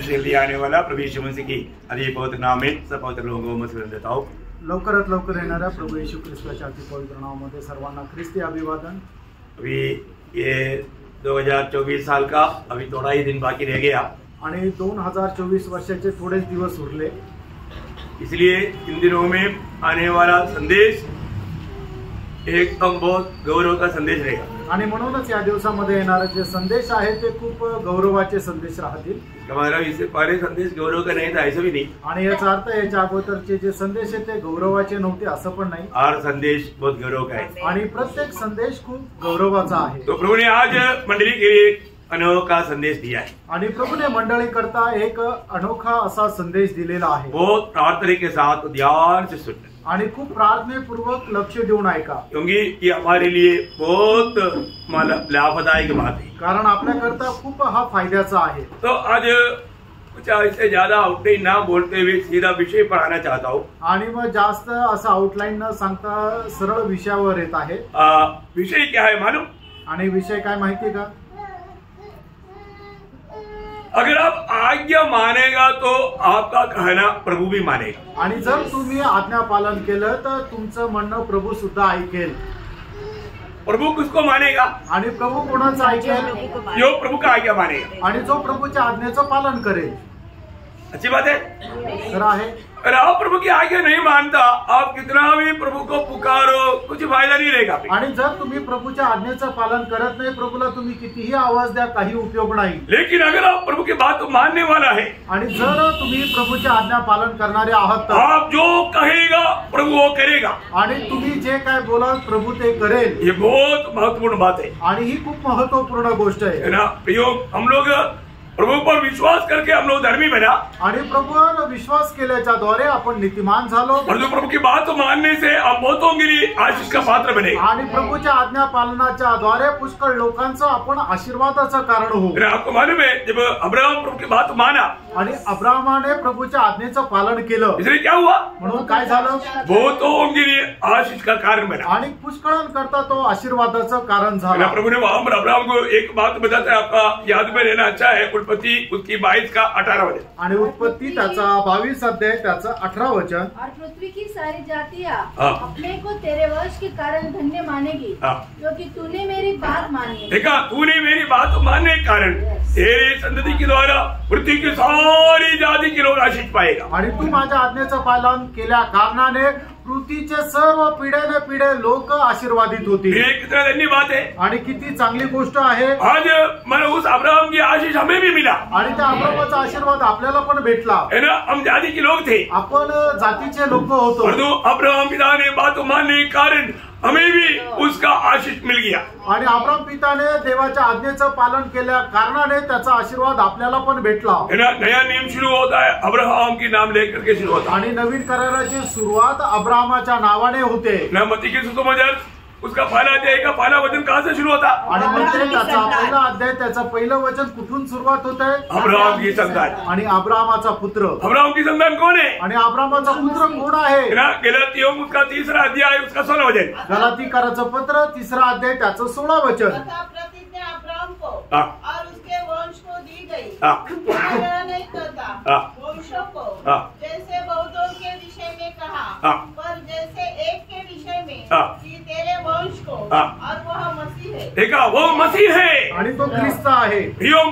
जल्दी आने वाला प्रभु यीशु मसीह की अति पवित्र नाम में सब पवित्र लोगों में सुन देता हूँ। लवकरात लवकर येणाऱ्या प्रभू येशू ख्रिस्ताच्या अति पवित्र नावामध्ये सर्वांना ख्रिस्ती अभिवादन। अभी ये 2024 साल का अभी थोड़ा ही दिन बाकी रह गया आणि 2024 वर्षाचे थोडेच दिवस उरले, इसलिए इन दिनों में आने वाला संदेश एकदम बहुत गौरव का संदेश रहेगा आणि म्हणूनच या दिवसामध्ये येणारे जे संदेश आहे ते खूप गौरवाचे संदेश राहतील। हमारा इससे पहले संदेश गौरव का नहीं था, ऐसा भी नहीं, आणि याचा अर्थ याच्या अगोदरचे जे संदेश आहे ते गौरवाचे नव्हते असं पण नाही, हर संदेश बहुत गौरव का है आणि प्रत्येक संदेश खूप गौरवाचा आहे। तो प्रभु ने आज मंडली के लिए अनोखा संदेश दिया है आणि प्रभूने मंडळी करता एक अनोखा असा संदेश दिलेला आहे। बहुत प्रार्थना के साथ ध्यान से सुनना आणि खूप प्रार्थनेपूर्वक लक्ष देऊन ऐका, क्योंकि ये हमारे लिए बहुत लाभदायक बात है, कारण आपल्याकरता खूप हा फायद्याचा आहे। तो आज कुछ इससे ज्यादा आउटलाइन ना बोलते हुए सीधा विषय पर आना चाहता हूँ। आणि मग जास्त असं आउटलाईन न सांगता सरळ विषयावर येत आहे। विषय क्या है मालूम? आणि विषय काय माहिती का? अगर आप आज्ञा मानेगा तो आपका कहना प्रभु भी मानेगा, आणि जर तुम्ही आज्ञा पालन केलं तर तुमचं म्हणणं प्रभू सुद्धा ऐकेल। प्रभु किसको मानेगा? आणि प्रभू कोणाचं ऐकेल? जो प्रभु का आज्ञा मानेगा, आणि जो प्रभूच्या आज्ञेचं पालन करेल। अच्छी बात है। खरं आहे। अगर आप प्रभु की आज्ञा नहीं मानता, आप कितना भी प्रभु को पुकारो, कुछ फायदा नहीं रहेगा। आणि जर तुम्ही प्रभूच्या आज्ञेचं पालन करत नाही, प्रभूला तुम्ही कितीही आवाज द्या, काही उपयोग नाही। लेकिन अगर आप प्रभु की बात मानने वाला है, आणि जर तुम्ही प्रभूच्या आज्ञा पालन करणारे आहात तर आप जो कहेगा प्रभु वो करेगा, आणि तुम्ही जे काय बोलाल प्रभू ते करेल। ये बहुत महत्वपूर्ण बात है, आणि ही खूप महत्वपूर्ण गोष्ट है ना प्रियो। हम लोग प्रभु पर विश्वास करके हम लोग धर्मी बना, आणि प्रभूवर विश्वास केल्याच्या द्वारे आपण नीतिमान झालो, और जो प्रभु की बात मानने से आप बहुतों के लिए आशीष का पात्र बने, आणि प्रभूच्या आज्ञा पालनाच्या द्वारे पुष्कळ लोकांचं आपण आशीर्वादाचं कारण होऊ। आपको मालूम है जब अब्राहम प्रभु की बात माना, आणि अब्राहमाने प्रभूच्या आज्ञेचं पालन केलं, इसलिए क्या हुआ? म्हणून काय झालं? बहुतों के लिए आशीष का कारण बना, आणि पुष्कळांकरता तो आशीर्वादाचं कारण झाला। प्रभु ने वहां पर अब्राहम को एक बात बताता है, आपका याद में रहना अच्छा है, उत्पत्ति उसकी 22 का 18 वचन, आणि उत्पत्ति त्याचा 22 अध्याय त्याचा 18 वचन। और पृथ्वी की सारी जातियां अपने को तेरे वश के कारण धन्य मानेगी, क्योंकि तूने मेरी बात मानी। देखा, तूने मेरी बात मानने के कारण तेरे संतति के द्वारा पृथ्वी की सारी जाति के लोग आशीष पाएगा। आणि तू माझ्या आज्ञेचं पालन केल्या कारणाने पृथ्वीचे सर्व पिढ्याने पिढे लोक आशीर्वादित होतील। ये कितना धन्य बात है, आणि किती चांगली गोष्ट आहे। आज मैंने उस अब्राहम की आशीष हमें भी मिला, आणि त्या अब्राहमाचा आशीर्वाद आपल्याला पण भेटला, है ना। हम जाति के लोग थे, आपण जातीचे लोक होतो, परंतु अब्राहम पिता ने बात मानने के कारण हमें भी उसका आशीष मिल गया। आणि अब्राहम पिताने देवाच्या आज्ञेचं पालन केल्या कारणाने त्याचा आशीर्वाद आपल्याला पण भेटला, है ना। नया नियम शुरू होता है अब्राहम की नाम लेकर के शुरू होता है, आणि नवीन कराराची सुरुवात अब्राहमाच्या नावाने होते। ना मत्ती की सुसमाचार उसका पहला अध्याय का पहला वचन कहाँ से शुरू होता? आणि म्हणते त्याचा पहिला अध्याय त्याचा पहिलं वचन कुठून सुरुवात होत आहे? अब्राहम की संतान, आणि अब्राहमाचा पुत्र। अब्राहम की संतान कौन है? आणि अब्राहमाचा पुत्र कोण आहे? ना गलातियों उसका 3रा अध्याय उसका 16 वचन, गलातीकाराचं पत्र 3रा अध्याय त्याचं 16 वचन। प्रतिज्ञा अब्राहम को हाँ। और उसके वंश को दी गई, हाँ। नहीं करता वंशों को, हाँ। जैसे बहुतों के विषय में कहा, हाँ। पर जैसे एक के विषय में हाँ। कि तेरे वंश को, हाँ। और वह मसीह है। देखा, वो मसीह है, आणि तो ख्रिस्त आहे।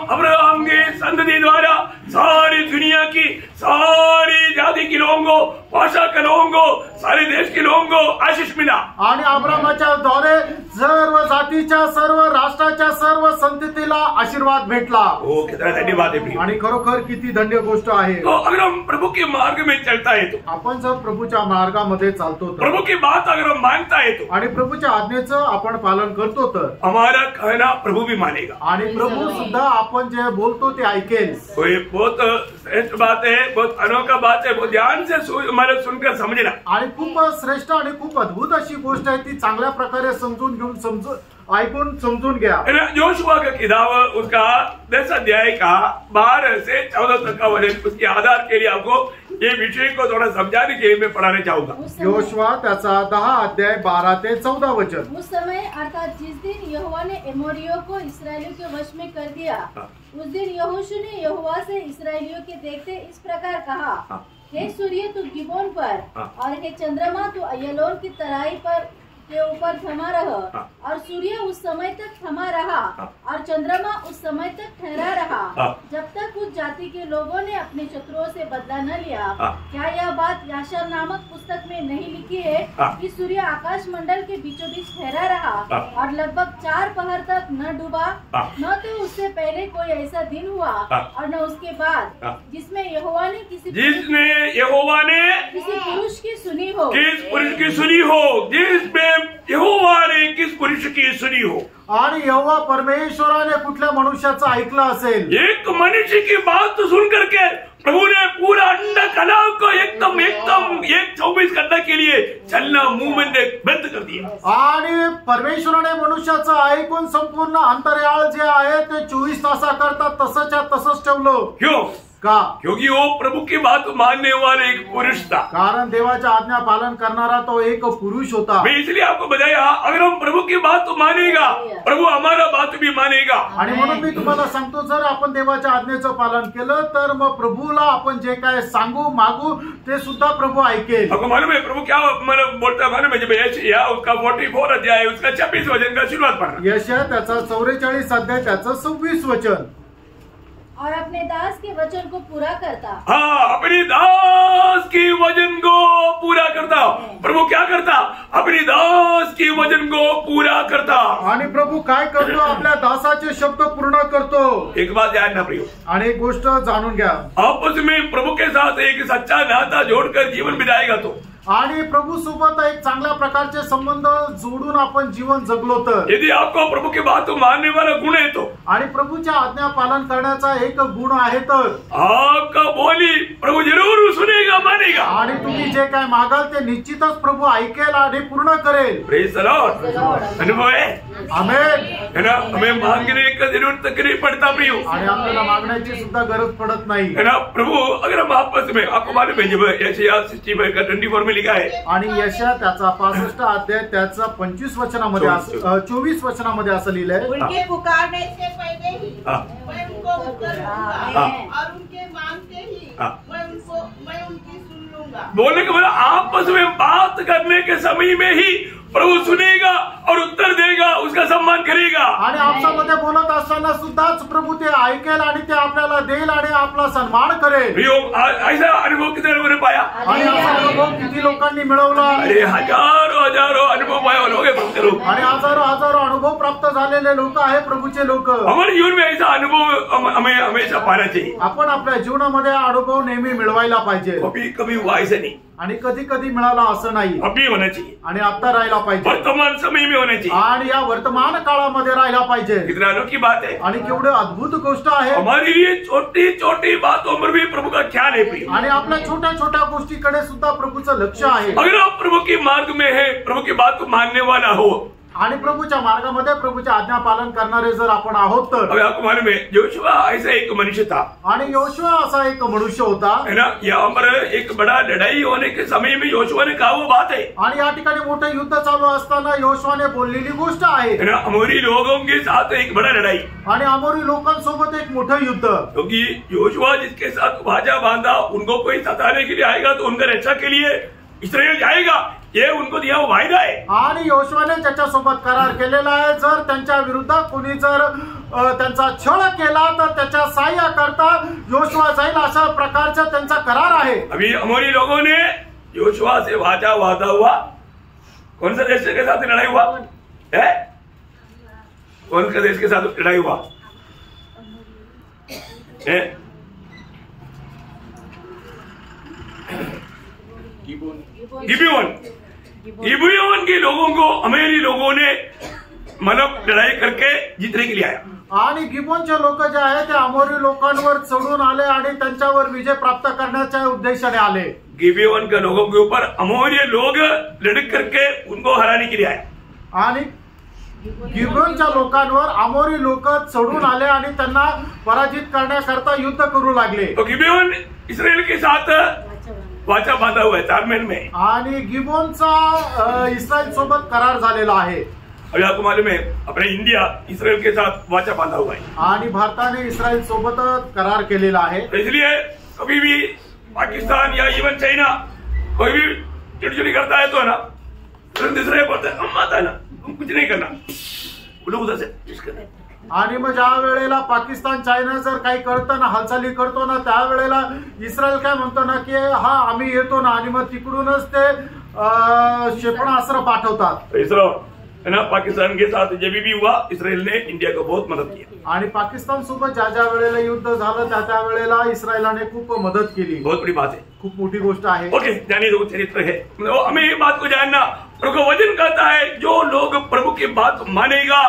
अब्राहम के संतति द्वारा सारी दुनिया की सारी जाति के लोगों को, भाषा के लोगों को, सारे देश के लोगों को आशीष मिला। आणि अब्राहमाच्या द्वारे सर्व जातीच्या, सर्व राष्ट्राच्या, सर्व संततीला आशीर्वाद भेटला। वो कितना धन्यवाद है। आणि खरोखर किती धन्य गोष्ट आहे। तो अगर हम प्रभु के मार्ग में चलता है तो, आपण जर प्रभूच्या मार्गामध्ये चालतो तर, प्रभु की बात अगर हम मानता है तो, आणि प्रभूच्या आज्ञेचं आपण पालन करतो तर हमारा कहना प्रभु भी मानेगा, आणि प्रभू सुद्धा आपण जे बोलतो ते ऐकेल। तो ये बहुत श्रेष्ठ बात है, बहुत अनोखा बात है, बहुत ध्यान से हमारे सुनकर समझना। आणि खूप श्रेष्ठ आणि खूप अद्भुत अशी गोष्ट आहे, ती चांगल्या प्रकारे समजून घेऊन ऐकून समजून घ्या. जोशुआ का किताब उसका 10 अध्याय का 12 से 14 तक का वचन, उसके आधार के लिए आपको ये विषय को थोड़ा समझाने के लिए मैं पढ़ाने चाहूंगा. योशुआ त्याचा 10 अध्याय 12 ते 14 वचन. उस समय अर्थात जिस दिन यहोवा ने एमोरियों को इसराइलियों के वश में कर दिया, उस दिन यहोशू ने यहोवा से इसराइलियों के देखते इस प्रकार कहा, हे सूर्य तू गिबोन पर और हे चंद्रमा तू अय्यालोन की तराई पर के ऊपर थमा रह. और सूर्य उस समय तक थमा रहा और चंद्रमा उस समय तक ठहरा रहा जब तक उस जाति के लोगों ने अपने शत्रुओं से बदला न लिया. क्या यह बात याशार नामक पुस्तक में नहीं लिखी है कि सूर्य आकाश मंडल के बीचों बीच ठहरा रहा और लगभग 4 पहर तक न डूबा, न तो उससे पहले कोई ऐसा दिन हुआ और न उसके बाद जिसमें यहोवा ने किसी पुरुष की सुनी हो, जिसमें यहोवा ने किस पुरुष की सुनी हो. आणि यहोवा परमेश्वराने कुठल्या मनुष्याचं ऐकलं असेल. एक मनुष्य की बात सुन करके प्रभु ने पूरा अंडा कलाव को एकदम 1:24 घंटा के लिए चलना मूवमेंट बंद कर दिया. आणि परमेश्वराने मनुष्याचं ऐकून संपूर्ण अंतर्याळ जे आहे ते 24 तासाकरता तसंच्या तसंच ठेवलं. क्यों? का? क्योंकि वो प्रभु की बात मानने वाला एक पुरुष था. कारण देवाच्या आज्ञा पालन करणारा तो एक पुरुष होता. मैं इसलिए आपको बताया, अगर हम प्रभु की बात मानेगा, प्रभु हमारा बात भी मानेगा. आणि म्हणून मी तुम्हाला सांगतो, जर आपण देवाच्या आज्ञेचं पालन केलं तर मग प्रभूला आपण जे काय सांगू मागू ते सुद्धा प्रभू ऐकेल. आपको मालूम है प्रभु क्या बोलता मालूम है? जब यशायाह उसका 44 अध्याय उसका 26 वचन का शुरुआत पढ़ना. यशायाह त्याचा 44 अध्याय त्याचं 26 वचन. और अपने दास के वचन को पूरा करता. हाँ, अपनी दास की वचन को पूरा करता. प्रभु क्या करता? अपनी दास की वचन को पूरा करता. आणि प्रभू काय करतो? आपल्या दासाचे शब्द पूर्ण करतो. एक बात ध्यान ना प्रियो, आणि एक गोष्ट जाणून घ्या, आपस में प्रभु के साथ एक सच्चा नाता जोड़कर जीवन बिताएगा तो, आणि प्रभू सोबत एक चांगल्या प्रकारचे संबंध जोडून आपण जीवन जगलो तर, यदि आपको प्रभु की बात मानने वाला गुण है तो, आणि प्रभूच्या आज्ञा पालन करण्याचा एक गुण आहे तर, आपका बोली प्रभु जरूर सुनेगा, मानेगा. आणि तुम्ही जे काय मागाल ते निश्चितच प्रभू ऐकेल आणि पूर्ण करेल. Praise the Lord. अनुभव है? आमेन. है ना? हमें मांगने का जरूरत नहीं पड़ता प्रियो, आणि आपल्याला मागण्याची सुद्धा गरज पडत नाही. है ना? प्रभु अगर हम आपस में, आपको मालूम है जब यशायाह 65 का 24 में लिखा है, आणि यशायाह त्याचा 65 अध्याय त्याचा 25 वचनामध्ये 24 वचनामध्ये असं लिहिलंय, उनके पुकारने से पहले ही मैं उनको उत्तर दूंगा और उनके मांगते ही मैं उनकी सुन लूंगा. बोलने का मतलब आपस में बात करने के समय में ही प्रभु सुनेगा और उत्तर देगा, उसका सम्मान करेगा. आणि आपसामध्ये बोलत असताना सुद्धाच प्रभू ते ऐकेल आणि ते आपल्याला देईल आणि आपला सन्मान करेल. ऐसा अनुभव कितने लोगों ने पाया? आणि असा अनुभव किती लोकांनी मिळवला? अरे हजारों अनुभव पाया लोग लोग, आणि हजारो अनुभव प्राप्त झालेले लोक आहे प्रभूचे लोक. हमारे जीवन में ऐसा अनुभव हमें हमेशा पाना चाहिए. आपण आपल्या जीवनामध्ये अनुभव नेहमी मिळवायला पाहिजे. कभी कभी हुआ ऐसा नहीं, आणि कधी कधी मिळाला असं नाही. अभी होना चाहिए, आणि आता राहायला पाहिजे, वर्तमान समय में होना चाहिए, आणि या वर्तमान काळामध्ये राहायला पाहिजे. कितना अनोखी बात है. आणि केवढे अद्भुत गोष्ट आहे. हमारे लिए छोटी छोटी बातों पर भी प्रभु का ख्याल है प्रिय. आणि आपल्या छोट्या छोट्या गोष्टीकडे सुद्धा प्रभूचं लक्ष आहे. अगर आप प्रभु के मार्ग में है, प्रभु की बात को मानने वाला हो, आणि प्रभूच्या मार्गामध्ये प्रभूच्या आज्ञा पालन करणारे जर आपण आहोत तर, अभी आपको मालूम है योशुआ ऐसा एक मनुष्य था. आणि योशुआ असा एक मनुष्य होता. है ना? यहाँ पर एक बड़ा लड़ाई होने के समय में योशुआ ने कहा वो बात है. आणि या ठिकाणी मोठं युद्ध चालू असताना योशुआने बोललेली गोष्ट आहे. है ना? अमोरी लोगों के साथ एक बड़ा लड़ाई. आणि अमोरी लोकांसोबत एक मोठं युद्ध. क्योंकि योशुआ जिसके साथ वाचा बांधा, उनको कोई सताने के लिए आएगा तो उनका रक्षा के लिए इस्राएल जाएगा, ये उनको दिया हुआ वायदा है. आणि योशुआने त्याच्यासोबत करार केलेला आहे, जर त्यांच्या विरुद्ध कोणी जर त्यांचा छळ केला तर त्याच्या सहाय्य करता योशुआ जाईल, अशा प्रकारचा त्यांचा करार आहे. अभी अमोरी लोगों ने योशुआ से वाचा बांधा हुआ. कौन सा देश के साथ लड़ाई हुआ है? कौन सा देश के साथ लड़ाई हुआ है? गिबोन के लोगों को अमेरी लोगों ने मतलब लड़ाई करके जीतने के लिए आया. आणि गिबोनचे लोक जे आहेत ते अमोरी लोकांवर चढून आले आणि त्यांच्यावर विजय प्राप्त करण्याच्या उद्देशाने आले. गिबोन के लोगों के ऊपर अमोरी लोग लड़ करके उनको हराने के लिए आए. आणि गिबोनच्या लोकांवर अमोरी लोक चढून आले आणि त्यांना पराजित करण्याकरता युद्ध करू लागले. तो गिबोन इस्राएल के साथ वाचा बांधा हुआ है तालमेल में. आणि गिबोनचा इस्रायल सोबत करार झालेला आहे. अभी आपको मालूम है अपने इंडिया इस्राएल के साथ वाचा बांधा हुआ है. आणि भारताने इस्रायल सोबत करार केलेला आहे. इसलिए कभी भी पाकिस्तान या इवन चाइना कोई भी चिड़चिड़ी करता है तो है ना इस्राएल बोलता है हम आता है ना हम कुछ नहीं करना लोग उधर से. आणि मग ज्या वेळेला पाकिस्तान चायना जर काही करतो ना हालचाली करतो ना त्यावेळेला इस्रायल काय म्हणतो ना की हा आम्ही येतो ना आणि मग तिकडूनच ते क्षेपणास्त्र पाठवतात. इसराइल है ना पाकिस्तान के साथ जब भी हुआ इसराइल ने इंडिया को बहुत मदद किया. आणि पाकिस्तान सोबत ज्या ज्या वेळेला युद्ध झालं त्या वेळेला इस्रायलाने खूप मदत केली. बहुत बड़ी बात है. खूप मोठी गोष्ट आहे. ओके जानिए वो चरित्र है. हमें ये बात को जानना प्रभु का वचन कहता है जो लोग प्रभु की बात मानेगा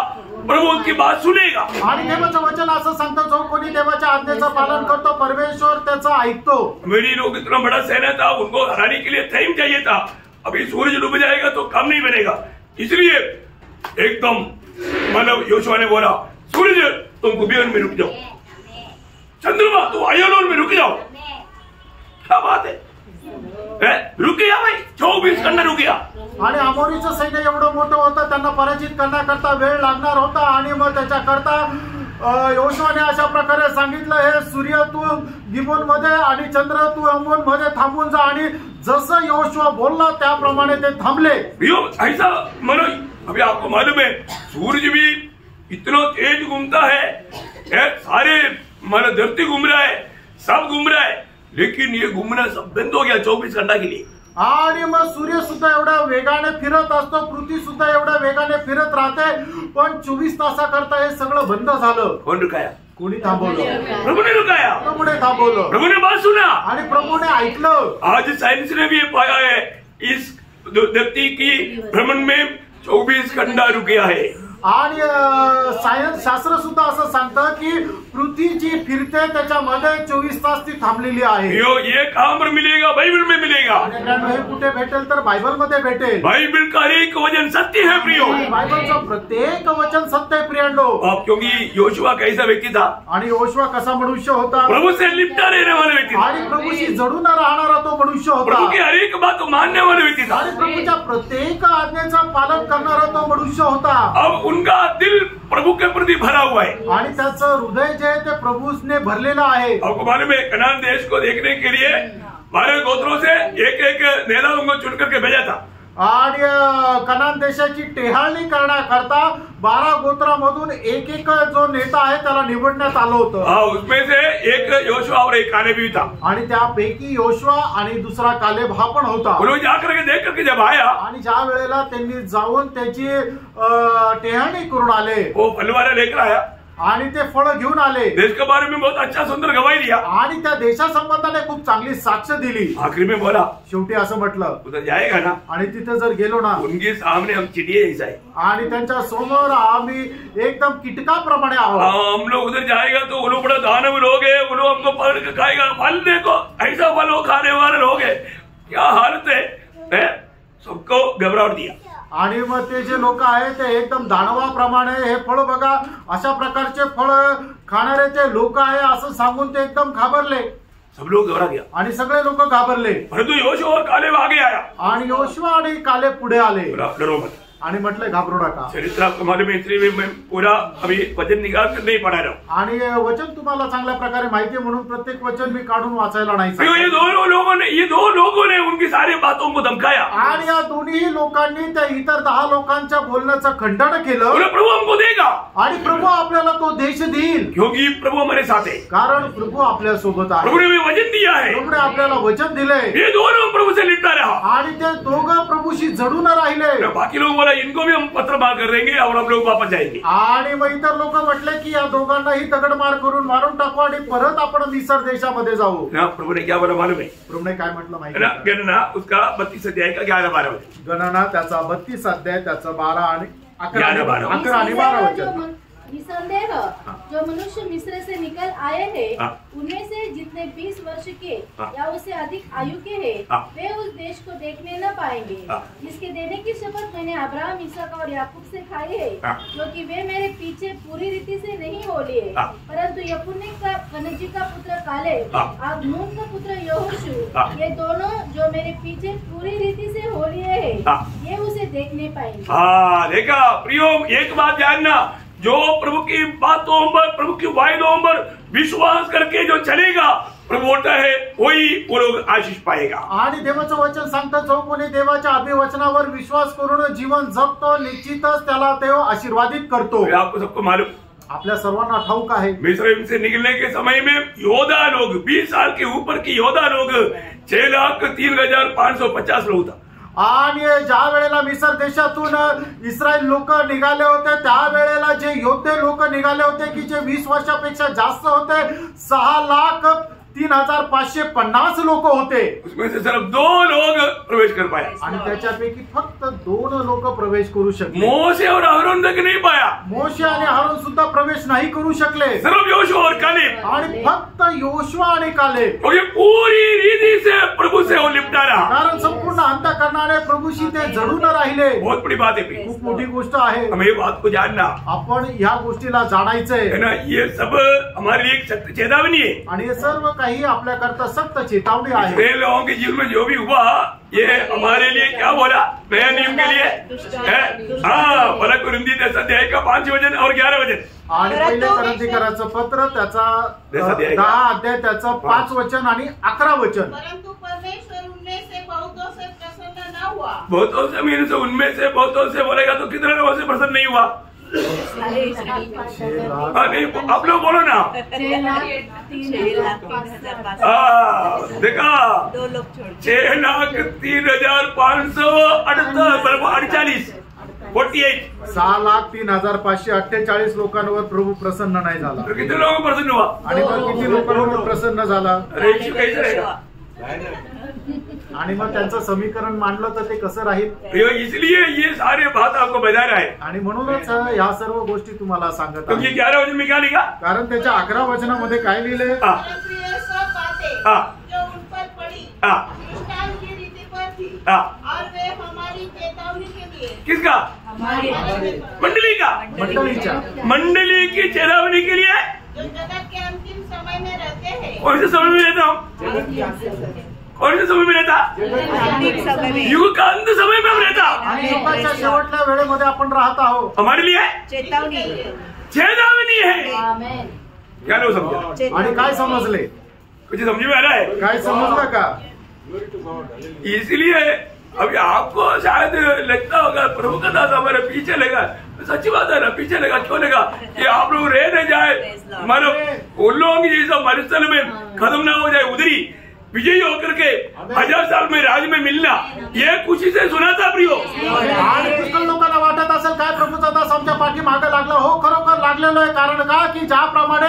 प्रभु की बात सुनेगा. आणि देवाचं वचन असं सांगतं जो कोणी देवाच्या आज्ञेचं पालन करतो परमेश्वर त्याचं ऐकतो. मेरी लोग इतना बड़ा सेना था उनको हराने के लिए टाइम चाहिए था. अभी सूरज डूब जाएगा तो काम नहीं बनेगा. इसलिए एकदम मतलब योशुआ ने बोला सूरज तुम गिबोन में रुक जाओ चंद्रमा तुम अय्योन में रुक जाओ. क्या बात है रुक गया भाई 24 घंटा रुक गया. आणि अमोरीचं सैन्य एवढं मोठं होतं त्यांना पराजित करण्याकरता वेळ लागणार होता. आणि मग त्याच्याकरता योशुआने अशा प्रकारे सांगितलं हे सूर्य तू गिबोन मध्ये आणि चंद्र तू अमोन मध्ये थांबून जा. आणि जसं योशुआ बोलला त्याप्रमाणे ते थांबले. ऐसा मनो अभी आपको मालूम है सूरज भी इतना तेज घूमता है सारे मानो धरती घूम रहा है सब घूम रहा है लेकिन ये घूमना सब बंद हो गया 24 घंटा के लिए. आणि मग सूर्य सुद्धा एवढ्या वेगाने फिरत असतो पृथ्वी सुद्धा एवढ्या वेगाने फिरत राहते पण 24 तासाकरता हे सगळं बंद झालं. कोण रुकाया कोणी थांबवलं. प्रभुने रुकाया. प्रभूने थांबवलं. प्रभुने बात सुना आणि प्रभूने ऐकलं. आज साइंस ने भी पाया है इस धरती की भ्रमण में 24 घंटा रुके है. आणि सायन्स शास्त्र सुद्धा असं सांगतं की पृथ्वी जी फिरते त्याच्यामध्ये 24 तास ती थांबलेली आहे. ये कहां पर मिलेगा बाइबल में मिलेगा. हे कुठे भेटेल तर बायबल मध्ये भेटेल. बाइबल का एक वचन सत्य है प्रियो. बायबलचं प्रत्येक वचन सत्य आहे प्रियांडो. क्योंकि योशुआ कैसा व्यक्ती था. आणि योशुआ कसा मनुष्य होता. प्रभु से लिपटा रहने वाला व्यक्ती था. आणि प्रभूशी जडून राहणारा तो मनुष्य होता. प्रभु की हर एक बात मानने वाला व्यक्ती था. आणि प्रभूच्या प्रत्येक आज्ञेचं पालन करणारा तो मनुष्य होता. अब उनका दिल प्रभु के प्रति भरा हुआ है. आणि त्याचं हृदय जे आहे ते प्रभूने भरलेलं आहे. आपको मालूम है कनान देश को देखने के लिए 12 गोत्रों से एक नेताओं को चुन करके भेजा था. आणि कनान देशाची टेहाळणी करण्याकरता 12 गोत्रामधून एक जो नेता आहे त्याला निवडण्यात आलं होतं. उसमें से एक योशुआ और एक कालेब भी था. आणि त्यापैकी योशुआ आणि दुसरा कालेब हा पण होता. वो जाकर के देख करके जब आया आणि ज्या वेळेला त्यांनी जाऊन त्याची टेहाळणी करून आले वो फलवारा लेकर आया आणि ते फळ घेऊन आले. देश के बारे में बहुत अच्छा सुंदर गवाही दिया. आणि त्या देशासंबंधाने खूप चांगली साक्ष दिली. आखिरी में बोला शेवटी असं म्हटलं उधर जाएगा ना. आणि तिथे जर गेलो ना उनके सामने हम चिड़िया जैसा है. आणि त्यांच्या समोर आम्ही एकदम कीटकाप्रमाणे आहोत. हम लोग उधर जाएगा तो वो लोग बड़ा दानव लोग है. वो लोग हमको पकड़ के खाएगा. फल देखो ऐसा फल वो खाने वाले लोग है. क्या हालत है सबको घबराहट दिया. आणि मग ते जे लोक आहेत ते एकदम दानवाप्रमाणे हे फळ बघा अशा प्रकारचे फळ खाणारे ते लोक आहे असं सांगून ते एकदम घाबरले. सब लोग घबरा गया आणि सगळे लोक घाबरले. परंतु योशुआ और कालेब आगे आया. आणि योशुआ आणि कालेब पुढे आले. डरो मत. आणि म्हटलं घाबरू नका. चरित्र आपको मालूम है इसलिए मैं पूरा अभी वचन निकाल कर नहीं पढ़ा रहा हूँ. आणि वचन तुम्हाला चांगल्या प्रकारे माहिती म्हणून प्रत्येक वचन मी काढून वाचायला नाही. ये दो लोगों ने उनकी सारी बातों को धमकाया. आणि या दोन्ही लोकांनी त्या इतर 10 लोकांच्या बोलण्याचं खंडन केलं. प्रभु हमको देगा. आणि प्रभू आपल्याला तो देश देईल. क्योंकि प्रभु हमारे साथ है. कारण प्रभू आपल्या सोबत आहे. प्रभु ने वचन दिया है. प्रभूने आपल्याला वचन दिले. ये दोनों प्रभु से लिपटा रहा. आणि ते दोघं प्रभूशी जडून राहिले. बाकी लोग बोला इनको भी हम पत्र मार कर देंगे और हम लोग वापस जाएंगे. आणि मग इतर लोक म्हटले की या दोघांनाही दगडमार करून मारून टाकू आणि परत आपण मिसर देशामध्ये जाऊ. प्रभु ने क्या बोला मालूम है. प्रभूने काय म्हटलं माहिती. गणना उसका 32 अध्याय का 11-12 वचन. गणना त्याचा 32 अध्याय त्याचा 12 आणि 11 आणि 12 वचन. निसंदेह जो मनुष्य मिस्र से निकल आए हैं उनमें से से जितने 20 वर्ष के या उससे अधिक आयु के हैं वे उस देश को देखने न पाएंगे जिसके देने की शपथ मैंने अब्राहम, इसहाक और याकूब से खाई है, क्योंकि वे मेरे पीछे पूरी रीति से नहीं हो लिए, परंतु यपुन्ने का कनजी का पुत्र कालेब और नून का पुत्र यहोशू, ये दोनों जो मेरे पीछे पूरी रीति से हो लिए है, ये उसे देखने पाएंगे। देखा प्रियो, एक बात जानना, जो प्रभु की बातों पर, प्रभु की वायदों पर विश्वास करके जो चलेगा, प्रभु बोलता है वही वो लोग आशीष पाएगा। आणि देवाचं वचन सांगतं, जो कोणी देवाच्या अभिवचनावर विश्वास करून जीवन जगतो निश्चितच त्याला देव आशीर्वादित करतो। आपको सबको मालूम, आपल्या सर्वांना ठाऊक आहे, मिस्र से निकलने के समय में योद्धा लोग 20 साल के ऊपर की योद्धा लोग 6,03,550 लोग था। आणि ज्या वेळेला मिसर देशातून इस्रायल लोक निघाले होते त्यावेळेला जे योद्धे लोक निघाले होते की जे 20 वर्षापेक्षा जास्त होते, 6,03,550 लोक होते। उसमें से सिर्फ 2 लोग प्रवेश कर पाए आणि त्याच्यापैकी फक्त 2 लोक प्रवेश करू शकले। मोशे और अहरोन तक नहीं पाया, मोशे आणि अहरोन सुद्धा प्रवेश नाही करू शकले, सिर्फ योशुआ और कालेब, आणि फक्त योशुआ आणि कालेब। और ये पूरी रीति से प्रभु से वो लिपटा रहा, कारण संपूर्ण अंतःकरणाने प्रभुशी ते जडून राहिले। बहुत बड़ी बात है, खूप मोठी गोष्ट आहे, हमें ये बात को जानना, आपण ह्या गोष्टीला जाणायचंय है ना। ये सब हमारे लिए एक सत्य चेतावनी है, आणि हे सर्व काही आपल्या करता सक्त चेतावणी आहे। इस्राएल लोगों के जीवन में जो भी हुआ ये हमारे लिए क्या बोला, नया नियम के लिए है। हाँ, भला कुरिन्थी 10 अध्याय का 5 वचन और 11 वचन, आणि पहिले कोरिन्थीकरांचं पत्र त्याचा 10 अध्याय त्याचं 5 वचन आणि 11 वचन। परंतु परमेश्वर उनमें से बहुतों से प्रसन्न न हुआ। बहुतों से मीन से उनमें से बहुतों से बोलेगा तो कितने लोगों से प्रसन्न नहीं हुआ? नहीं, आप लोग बोलो ना। देखा 6,03,548 6,03,548 लोकांवर प्रभू प्रसन्न नाही झाला। तो किती लोक प्रसन्न हुआ? आणि मग किती लोकांवर प्रसन्न झाला? रेशो कैसे रहेगा? आणि मग त्यांचं समीकरण मांडलं तर ते कसं राहील? इसलिए ये सारे बात आपको बता रहा है, आणि म्हणूनच ह्या सर्व गोष्टी तुम्हाला सांगत तो ये 11 वचन में क्या लिखा? कारण त्याच्या 11 वचनामध्ये काय लिहिले? जो उन पर पड़ी दृष्टांत की रीति पर थी, और वे हमारी चेतावनी के लिए। किसका? मंडली का, मंडली की चेतावनी के लिए, जो जगत के अंतिम समय में रहते हैं। कौन से समय में रहता हूँ? कौन से समय में रहता? युग का अंत समय में हम रहता, आणि युगाच्या शेवटच्या वेळेमध्ये आपण राहत आहोत। हमारे लिए चेतावनी है। क्या लोग समझा? आणि काय समजले? कुछ समझ में आ रहा है? काय समजलं का? इसलिए अभी आपको शायद लगता होगा प्रभु का दास हमारे पीछे लगा, सच्ची बात है ना, पीछे लगा। क्यों लगा? कि आप लोग रह न जाए, मानो उन लोगों की जैसा मरुस्थल में खत्म ना हो जाए, उधरी विजयी होकर के 1000 साल में राज में मिलना, ये खुशी से सुना था प्रियो। आणि पुष्कळ लोकांना वाटत असेल काय प्रभूचा दास आमच्या पाठीमागे लागला। हो, खरोखर लागलेलो आहे। कारण का की ज्याप्रमाणे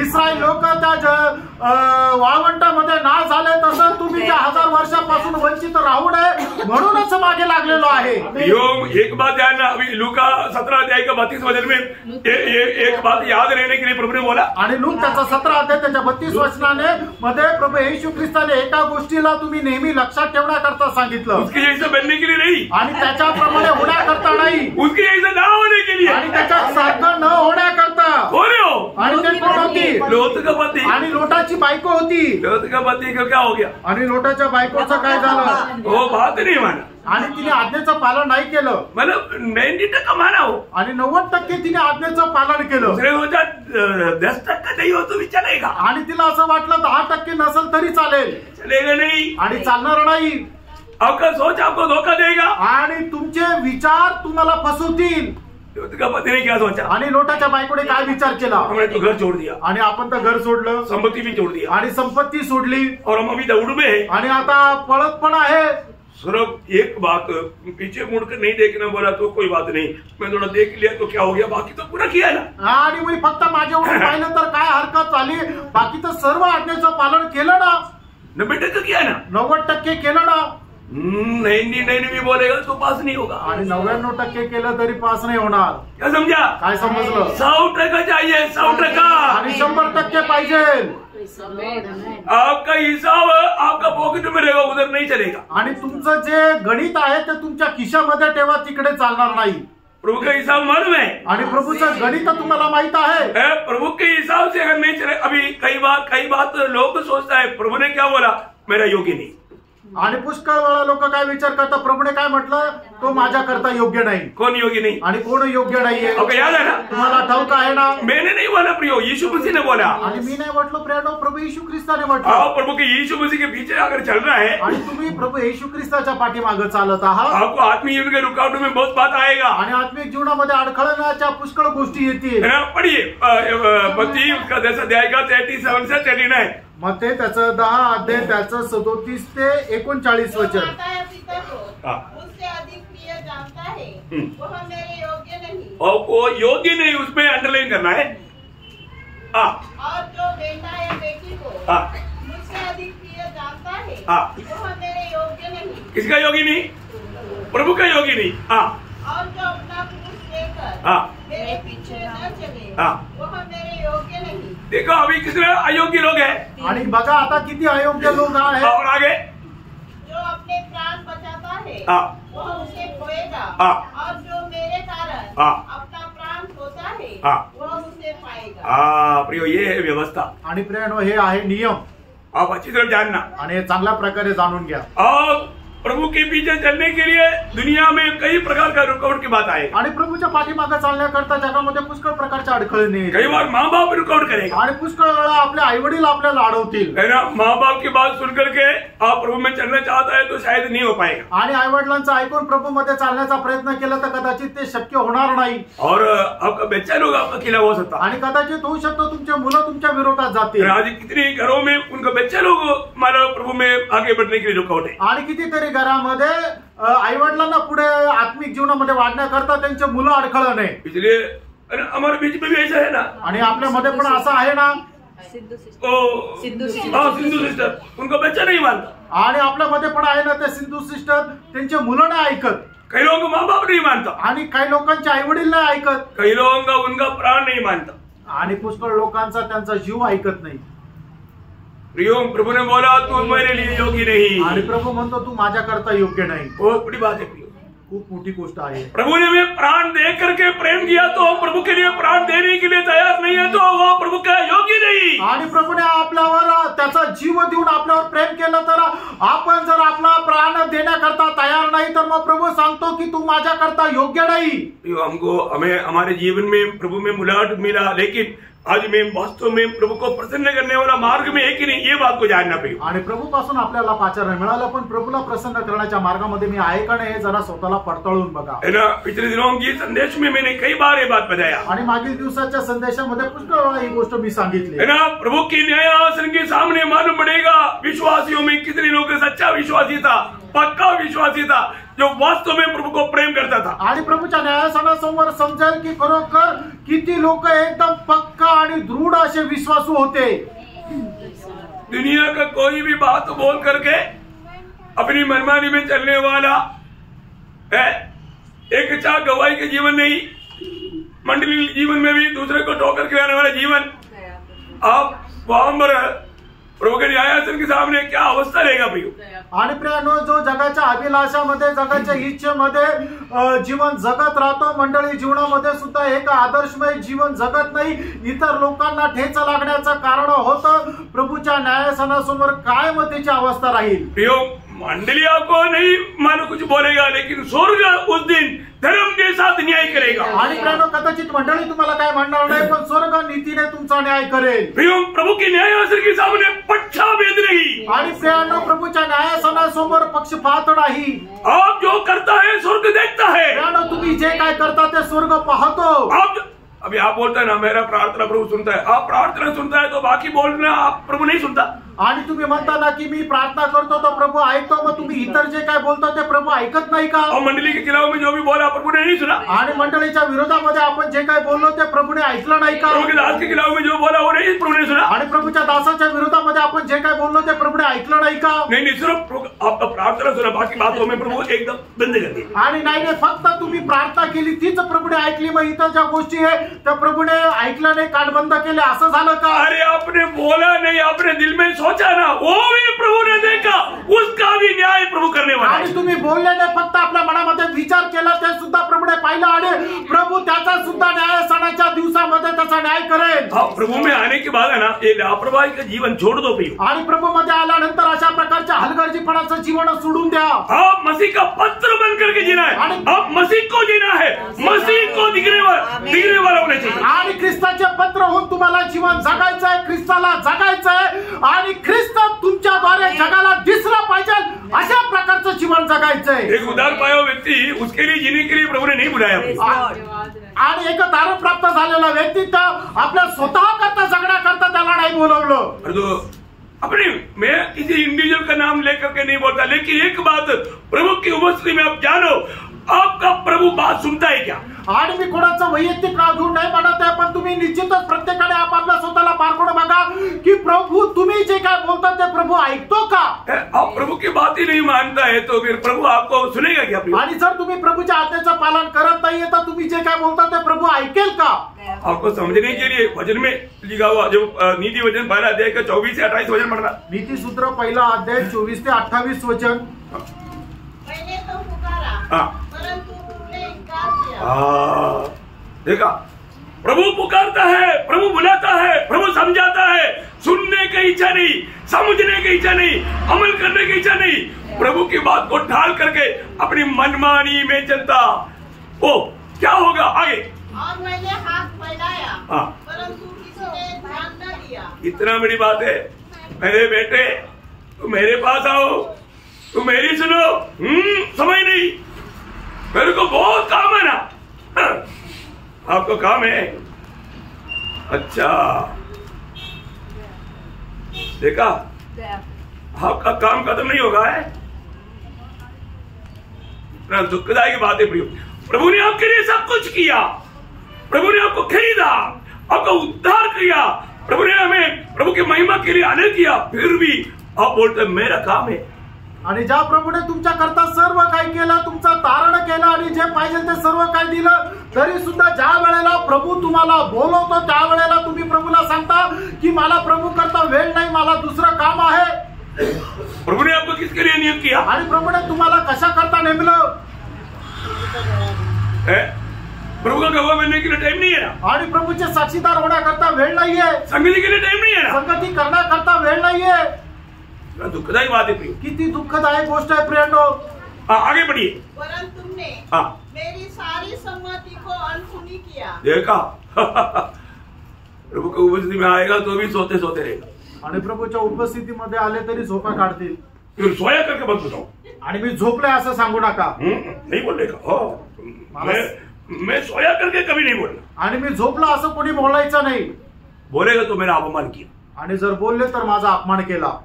इस्रायल लोक त्या वाळवंटामध्ये ना झाले, तसं तुम्ही त्या 1000 वर्षापासून वंचित राहू नये म्हणूनच मागे लागलेलो आहे। एक बात ध्यान, अभी लूका 17 अध्याय का 32 वचन में एक बात याद रहने के लिए प्रभु ने बोला, आणि लूक त्याचा 17 अध्याय त्याच्या 32 वचनाने मध्ये प्रभू येशू ख्रिस्ताने एका गोष्टीला तुम्ही नेहमी लक्षात ठेवण्याकरता सांगितलं, उसके जैसे बनने के लिए नहीं, आणि त्याच्याप्रमाणे होण्याकरता नाही, उसके जैसे ना होने के लिए, आणि त्याच्या सारखं न होण्याकरता। बोले हो, आणि ते कोण होती? लोट का पति, आणि लोटाची बायको होती। लोट का पति का क्या हो गया? आणि लोटाच्या बायकोचं काय झालं? वो बात नहीं माना, आणि तिने आज्ञेचं पालन नाही केलं। मतलब 90% माना हो, आणि 90% तिने आज्ञेचं पालन केलं। 10% नहीं हो तो भी चलेगा, आणि तिला असं वाटलं 10% नसेल तरी चालेल, चलेगा नहीं, आणि चालणार नाही। आपका सोच आपको धोखा देगा, आणि तुमचे विचार तुम्हाला फसवतील। लोट का पति ने क्या सोचा? आणि लोटाच्या बायकोने काय विचार केला? हमने तो घर छोड़ दिया, आणि आपण तर घर सोडलं, संपत्ति भी छोड़ दिया, आणि संपत्ती सोडली, और हम अभी दौड़ में है, आणि आता पळत पण आहे। सिर्फ एक बात, पीछे मुड़कर नहीं देखना बोला तो कोई बात नहीं, मैं थोड़ा देख लिया तो क्या हो गया, बाकी तो पूरा किया ना। आणि मी फक्त माझ्यावरून पाहिलं तर काय हरकत झाली, बाकी तर सर्व आज्ञेचं पालन केलं ना, 90% किया ना, 90% केलं ना। 99 भी बोलेगा तो पास नहीं होगा, आणि 99% केलं तरी पास नाही होणार। क्या समझा? काय समजलं? 100% चाहिए, 100%, आणि 100% पाहिजे। आपका हिसाब आपका पॉकेट में रहेगा, उधर नहीं चलेगा। आणि तुमचं जे गणित आहे ते तुमच्या खिशामध्ये ठेवा, तिकडे चालणार नाही। प्रभु का हिसाब मालूम है, आणि प्रभूचं गणित तुम्हाला माहित आहे। प्रभु के हिसाब से अगर नहीं चले, अभी कई बात लोग सोचता है प्रभु ने क्या बोला, मेरा योग्य नहीं। आणि पुष्कळ वेळा लोक काय विचार करतात, प्रभूने काय म्हटलं, तो माझ्या करता योग्य नाही। कौन योग्य नहीं? आणि कोण योग्य नाहीये? आपको याद है ना? तुम्हाला ठाऊक आहे ना? मैंने नहीं बोला प्रियो, यीशु मसीह ने बोला। आणि मी नाही म्हटलं प्रियानो, प्रभू येशू ख्रिस्ताने म्हटलं। आप प्रभु के यीशु मसीह के पीछे अगर चल रहा है आणि तुम्ही प्रभू येशू ख्रिस्ताच्या पाठीमागे चालत आहात, आपको आत्मीय जीवन के रुकावटों में बहुत बात आएगा। आणि आत्मिक जीवनामध्ये अडखळण्याच्या पुष्कळ गोष्टी येतील। पढ़िए मत्ती उसका 10 अध्याय का 37 से 39। मत्ती त्याचं 10 अध्याय त्याचं 37 ते 39 वचन। उससे अधिक प्रिय जानता है, वह मेरे योग्य नहीं। और वो योग्य नहीं, उसमें अंडरलाइन करना है। और जो बेटा या बेटी को मुझसे अधिक प्रिय जानता है, वह मेरे योग्य नहीं। किसका योग्य नहीं? प्रभु का योग्य नहीं। और जो अपना क्रूस लेकर मेरे पीछे न चले, वह मेरे योग्य नहीं। देखो अभी कितने अयोग्य लोग हैं। आणि बघा आता किती अयोग्य लोक आहेत। और आगे जो अपने प्राण बचाता है, वह उसे खोएगा। और जो मेरे कारण अपना प्राण खोता है, वह उसे पाएगा। प्रियो, ये है व्यवस्था। आणि प्रियानो, हे आहे नियम। आप अच्छी तरह जानना आणि चांगल्या प्रकारे जाणून घ्या। और प्रभु के पीछे चलने के लिए दुनिया में कई प्रकार का रुकावट की बात आएगी। आणि प्रभूच्या पाठीमागे चालण्याकरता जगामध्ये पुष्कळ प्रकारचे अडखळणी आहेत। कई बार माँ बाप रुकावट करेगा, आणि पुष्कळ वेळा आपले आई वडील आपल्याला अडवतील, है ना। माँ बाप की बात सुन करके आप प्रभु में चलना चाहता है तो शायद नहीं हो पाएगा। आणि आई वडिलांचं ऐकून प्रभू मध्ये चालण्याचा प्रयत्न केला तर कदाचित ते शक्य होणार नाही। और आपका बच्चा लोग आपका खिलाफ हो सकता, आणि कदाचित होऊ शकतो तुमचे मुलं तुमच्या विरोधात जातील। आज कितने घरों में उनका बच्चा लोग मानव प्रभु में आगे बढ़ने के लिए रुकावट है। आणि कितीतरी घरामध्ये आई वडिलांना पुढे आत्मिक जीवनामध्ये वाढण्याकरता त्यांचे मुलं अडखळण आहे। इसलिए हमारे बीच में भी ऐसा है ना। आणि आपल्यामध्ये पण असं आहे ना, सिद्धू सिस्टर उनका बच्चा नहीं मानता। आणि आपल्यामध्ये पण आहे ना ते सिंधू सिस्टर, त्यांचे मुलं नाही ऐकत। कई लोगों का माँ बाप नहीं मानता, आणि काही लोकांचे आई वडील नाही ऐकत। कई लोगों का उनका प्राण नहीं मानता, आणि पुष्कळ लोकांचा त्यांचा जीव ऐकत नाही। प्रियो, प्रभु ने बोला तू मेरे लिए योग्य नहीं। आणि प्रभू म्हणतो तू माझ्या करता योग्य नाही। बहुत बड़ी बात है प्रियो, खूप मोठी गोष्ट आहे। प्रभु ने हमें प्राण दे करके प्रेम किया, तो हम प्रभु के लिए प्राण देने के लिए तैयार नहीं है तो वो प्रभु का योग्य नहीं। आणि प्रभूने आपल्यावर त्याचा जीव देऊन आपल्यावर प्रेम केलं, तर आपण जर आपला प्राण देण्याकरता तयार नाही तर मग प्रभू सांगतो की तू माझ्या करता योग्य नाही। हमें हमारे जीवन में प्रभु में मुलाकात मिला, लेकिन आज में वास्तव में प्रभु को प्रसन्न करने वाला मार्ग में है कि नहीं, ये बात को जानना पड़ेगा। आणि प्रभू पासून आपल्याला पाचारण मिळालं, पण प्रभूला प्रसन्न करण्याच्या मार्गामध्ये मी आहे का नाही हे जरा स्वतःला पडताळून बघा। है ना। पिछले दिनों की संदेश में मैंने कई बार ये बात बताया। आणि मागील दिवसाच्या संदेशामध्ये पुष्कळ वेळा ही गोष्ट मी सांगितली। है ना। प्रभु की न्यायासन के सामने मालूम पड़ेगा विश्वासियों में कितने लोग सच्चा विश्वासी था, पक्का विश्वासी था, जो वास्तव में प्रभु को प्रेम करता था। आणि प्रभूच्या न्यायासनासमोर समजेल की खरोखर किती लोक एकदम पक्का आणि दृढ असे विश्वासू होते। दुनिया का कोई भी बात बोल करके अपनी मनमानी में चलने वाला है, एक चाह गवाही के जीवन नहीं, मंडली जीवन में भी दूसरे को ठोकर खिलाने वाला जीवन। आप वहां पर प्रभु के न्यायासन के सामने क्या अवस्था रहेगा प्रियो। आणि प्रियानो, जो जगाच्या अभिलाषामध्ये जगाच्या इच्छेमध्ये जीवन जगत राहतो, मंडळी जीवनामध्ये सुद्धा एक आदर्शमय जीवन जगत नाही, इतर लोकांना ठेच लागण्याचं कारण होतं प्रभूच्या न्यायासनासमोर काय मग त्याची अवस्था राहील। प्रियो, मंडली आपको नहीं मानो कुछ बोलेगा, लेकिन स्वर्ग उस दिन धर्म के साथ न्याय करेगा। आणि प्रियानो, कदाचित मंडळी तुम्हाला काय म्हणणार नाही, पण स्वर्ग नीतीने तुमचा न्याय करेल। प्रियो, प्रभु के न्यायासन के सामने पक्षपात नहीं। आणि प्रियानो, प्रभूच्या न्यायासनासमोर पक्षपात नाही। आप जो करता है स्वर्ग देखता है। प्रियानो, तुम्ही जे काय करता ते स्वर्ग पाहतो। अभी आप बोलते हैं ना मेरा प्रार्थना प्रभु सुनता है, आप प्रार्थना सुनता है तो बाकी बोलना आप प्रभु नहीं सुनता। आणि तुम्ही म्हणता ना की मी प्रार्थना करतो तो प्रभू ऐकतो, मग तुम्ही इतर जे काय बोलतो ते प्रभू ऐकत नाही का? और मंडली के खिलाफ में जो भी बोला प्रभु ने नहीं सुना। आणि मंडळीच्या विरोधामध्ये आपण जे काय बोललो ते प्रभूने ऐकलं नाही का? प्रभु के दास के खिलाफ में जो बोला वो नहीं प्रभु ने सुना। आणि प्रभूच्या दासाच्या विरोधामध्ये आपण आपण जे काय बोललो ते प्रभूने ऐकलं नाही का? नहीं सिर्फ आपका प्रार्थना सुना, बाकी बातों में प्रभु एकदम बंद कर दी। आणि नाही फक्त तुम्ही प्रार्थना केली तीच प्रभूने ऐकली, मग इतर ज्या गोष्टी आहे त्या प्रभूने ऐकलं नाही, कान बंद केले, असं झालं का? अरे आपने बोला नहीं, आपने दिल में सोचा ना, वो भी प्रभु ने देखा, उसका भी न्याय प्रभु करने वाला है। आणि तुम्ही बोलले नाही, फक्त आपल्या मनामध्ये विचार केला ते सुद्धा प्रभूने पाहिलं आणि प्रभू त्याचा सुद्धा न्याय सणाच्या दिवसामध्ये त्याचा न्याय करेल। हाँ, प्रभु में आने के बाद है ना ये लापरवाही का जीवन छोड़ दो प्रियो। आणि प्रभू मध्ये आल्यानंतर अशा प्रकारच्या हलगर्जीपणाचं जीवन सोडून द्या। आप मसीह का पत्र बन करके जीना है, आप मसीह को जीना है, मसीह को दिखने वाला होना चाहिए। आणि ख्रिस्ताचे पत्र होऊन तुम्हाला जीवन जगायचं आहे, ख्रिस्ताला जगायचं आहे आणि ख्रिस्त तुमच्याद्वारे जगाला दिसला पाहिजे, अशा प्रकारचं जीवन जगायचं आहे। एक उदार पाया हुआ व्यक्ति, उसके लिए जीने के लिए प्रभु ने नहीं बुलाया। आणि एक तारण प्राप्त झालेला व्यक्ती तर आपल्या स्वतः करता जगण्या करता त्याला नाही बोलवलं। तो अपने मैं किसी इंडिविजुअल का नाम लेकर के नहीं बोलता, लेकिन एक बात प्रभु की उपस्थिति में आप जानो, आपका प्रभु बात सुनता है क्या? आणि मी कोणाचं वैयक्तिक नाव घेऊन नाही म्हणत आहे, पण तुम्ही निश्चितच प्रत्येकाने आपापल्या स्वतःला पारखून बघा की प्रभू तुम्ही जे काय बोलतात ते प्रभू ऐकतो का? आप प्रभु की बात ही नहीं मानता है तो फिर प्रभु आपको सुनेगा क्या? आणि जर तुम्ही प्रभूच्या आज्ञेचं पालन करत नाहीये तर तुम्ही जे काय बोलतात ते प्रभू ऐकेल का? आपको समझने के लिए वचन में लिखा हुआ जो नीति वचन पहला अध्याय का 24 से 28 वचन पढ़ना। नीति सूत्र पहिला अध्याय 24 ते 28 वचन। मैंने तो पुकारा परंतु तुमने इनकार किया। देखा, प्रभु पुकारता है, प्रभु बुलाता है, प्रभु समझाता है, सुनने की इच्छा नहीं, समझने की इच्छा नहीं, अमल करने की इच्छा नहीं, प्रभु की बात को ढाल करके अपनी मनमानी में चलता, ओ क्या होगा आगे? और मैंने हाथ फैलाया परंतु किसी ने ध्यान न दिया। इतना बड़ी बात है, मेरे बेटे तुम मेरे पास आओ, तुम मेरी सुनो। समझ नहीं, मेरे को बहुत काम है ना। आपको काम है? अच्छा, देखा, आपका काम खत्म नहीं होगा है। इतना दुखदायक बात है प्रियो, प्रभु ने आपके लिए सब कुछ किया, प्रभु ने आपको खरीदा, आपका उद्धार किया, प्रभु ने हमें प्रभु की महिमा के लिए आनंद किया, फिर भी आप बोलते मेरा काम है। आणि ज्या प्रभूने तुमच्या करता सर्व काही केलं, तुमचं तारण केलं आणि जे पाहिजे ते सर्व काही दिलं, तरी सुद्धा ज्या वेळेला प्रभू तुम्हाला बोलवतो त्या वेळेला तुम्ही प्रभूला सांगता की मला प्रभू करता वेळ नाही, मला दुसरं काम आहे। प्रभु ने आपको किसके लिए नियुक्त किया? आणि प्रभूने तुम्हाला कशा करता नेमलं? प्रभु का गवाह बनने के लिए टाइम नहीं है ना, आणि प्रभूचे साक्षीदार होण्याकरता वेळ नाहीये, संगति के लिए टाइम नहीं है ना, संगती करण्याकरता वेळ नाहीये। दुखदायी बात है प्रियो, किती दुःखदायक गोष्ट आहे प्रियंडो। आगे बढ़िए। परंतु तुमने मेरी सारी सम्मति को अनसुनी किया। देखा, प्रभु की उपस्थिति में आएगा तो भी सोते सोते रहेगा, आणि प्रभूच्या उपस्थितीमध्ये आले तरी झोपा काढतील। फिर सोया करके मत बताओ, आणि मी झोपले असं सांगू नका। नहीं बोलने का, मैं सोया करके कभी नहीं बोलना, आणि मी झोपला असं कोणी बोलायचं नाही। बोलेगा तो मेरा अपमान किया, आणि जर बोलले तर माझा अपमान केला।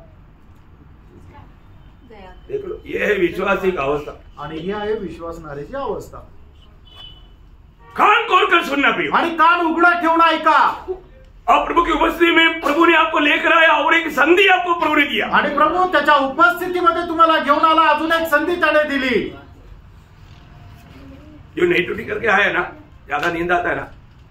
देख लो, ये है विश्वासी का अवस्था, आणि ही आहे विश्वासणाऱ्याची अवस्था। कान खोल कर सुनना प्रियो, आणि कान उघडा ठेवून ऐका। आप प्रभु की उपस्थिति में प्रभु ने आपको लेकर आया और एक संधि आपको प्रभु ने दिया, आणि प्रभू त्याच्या उपस्थितीमध्ये तुम्हाला घेऊन आला, अजून एक संधी त्याने दिली। जो नहीं टूटी करके आया ना, ज्यादा नींद आता है ना,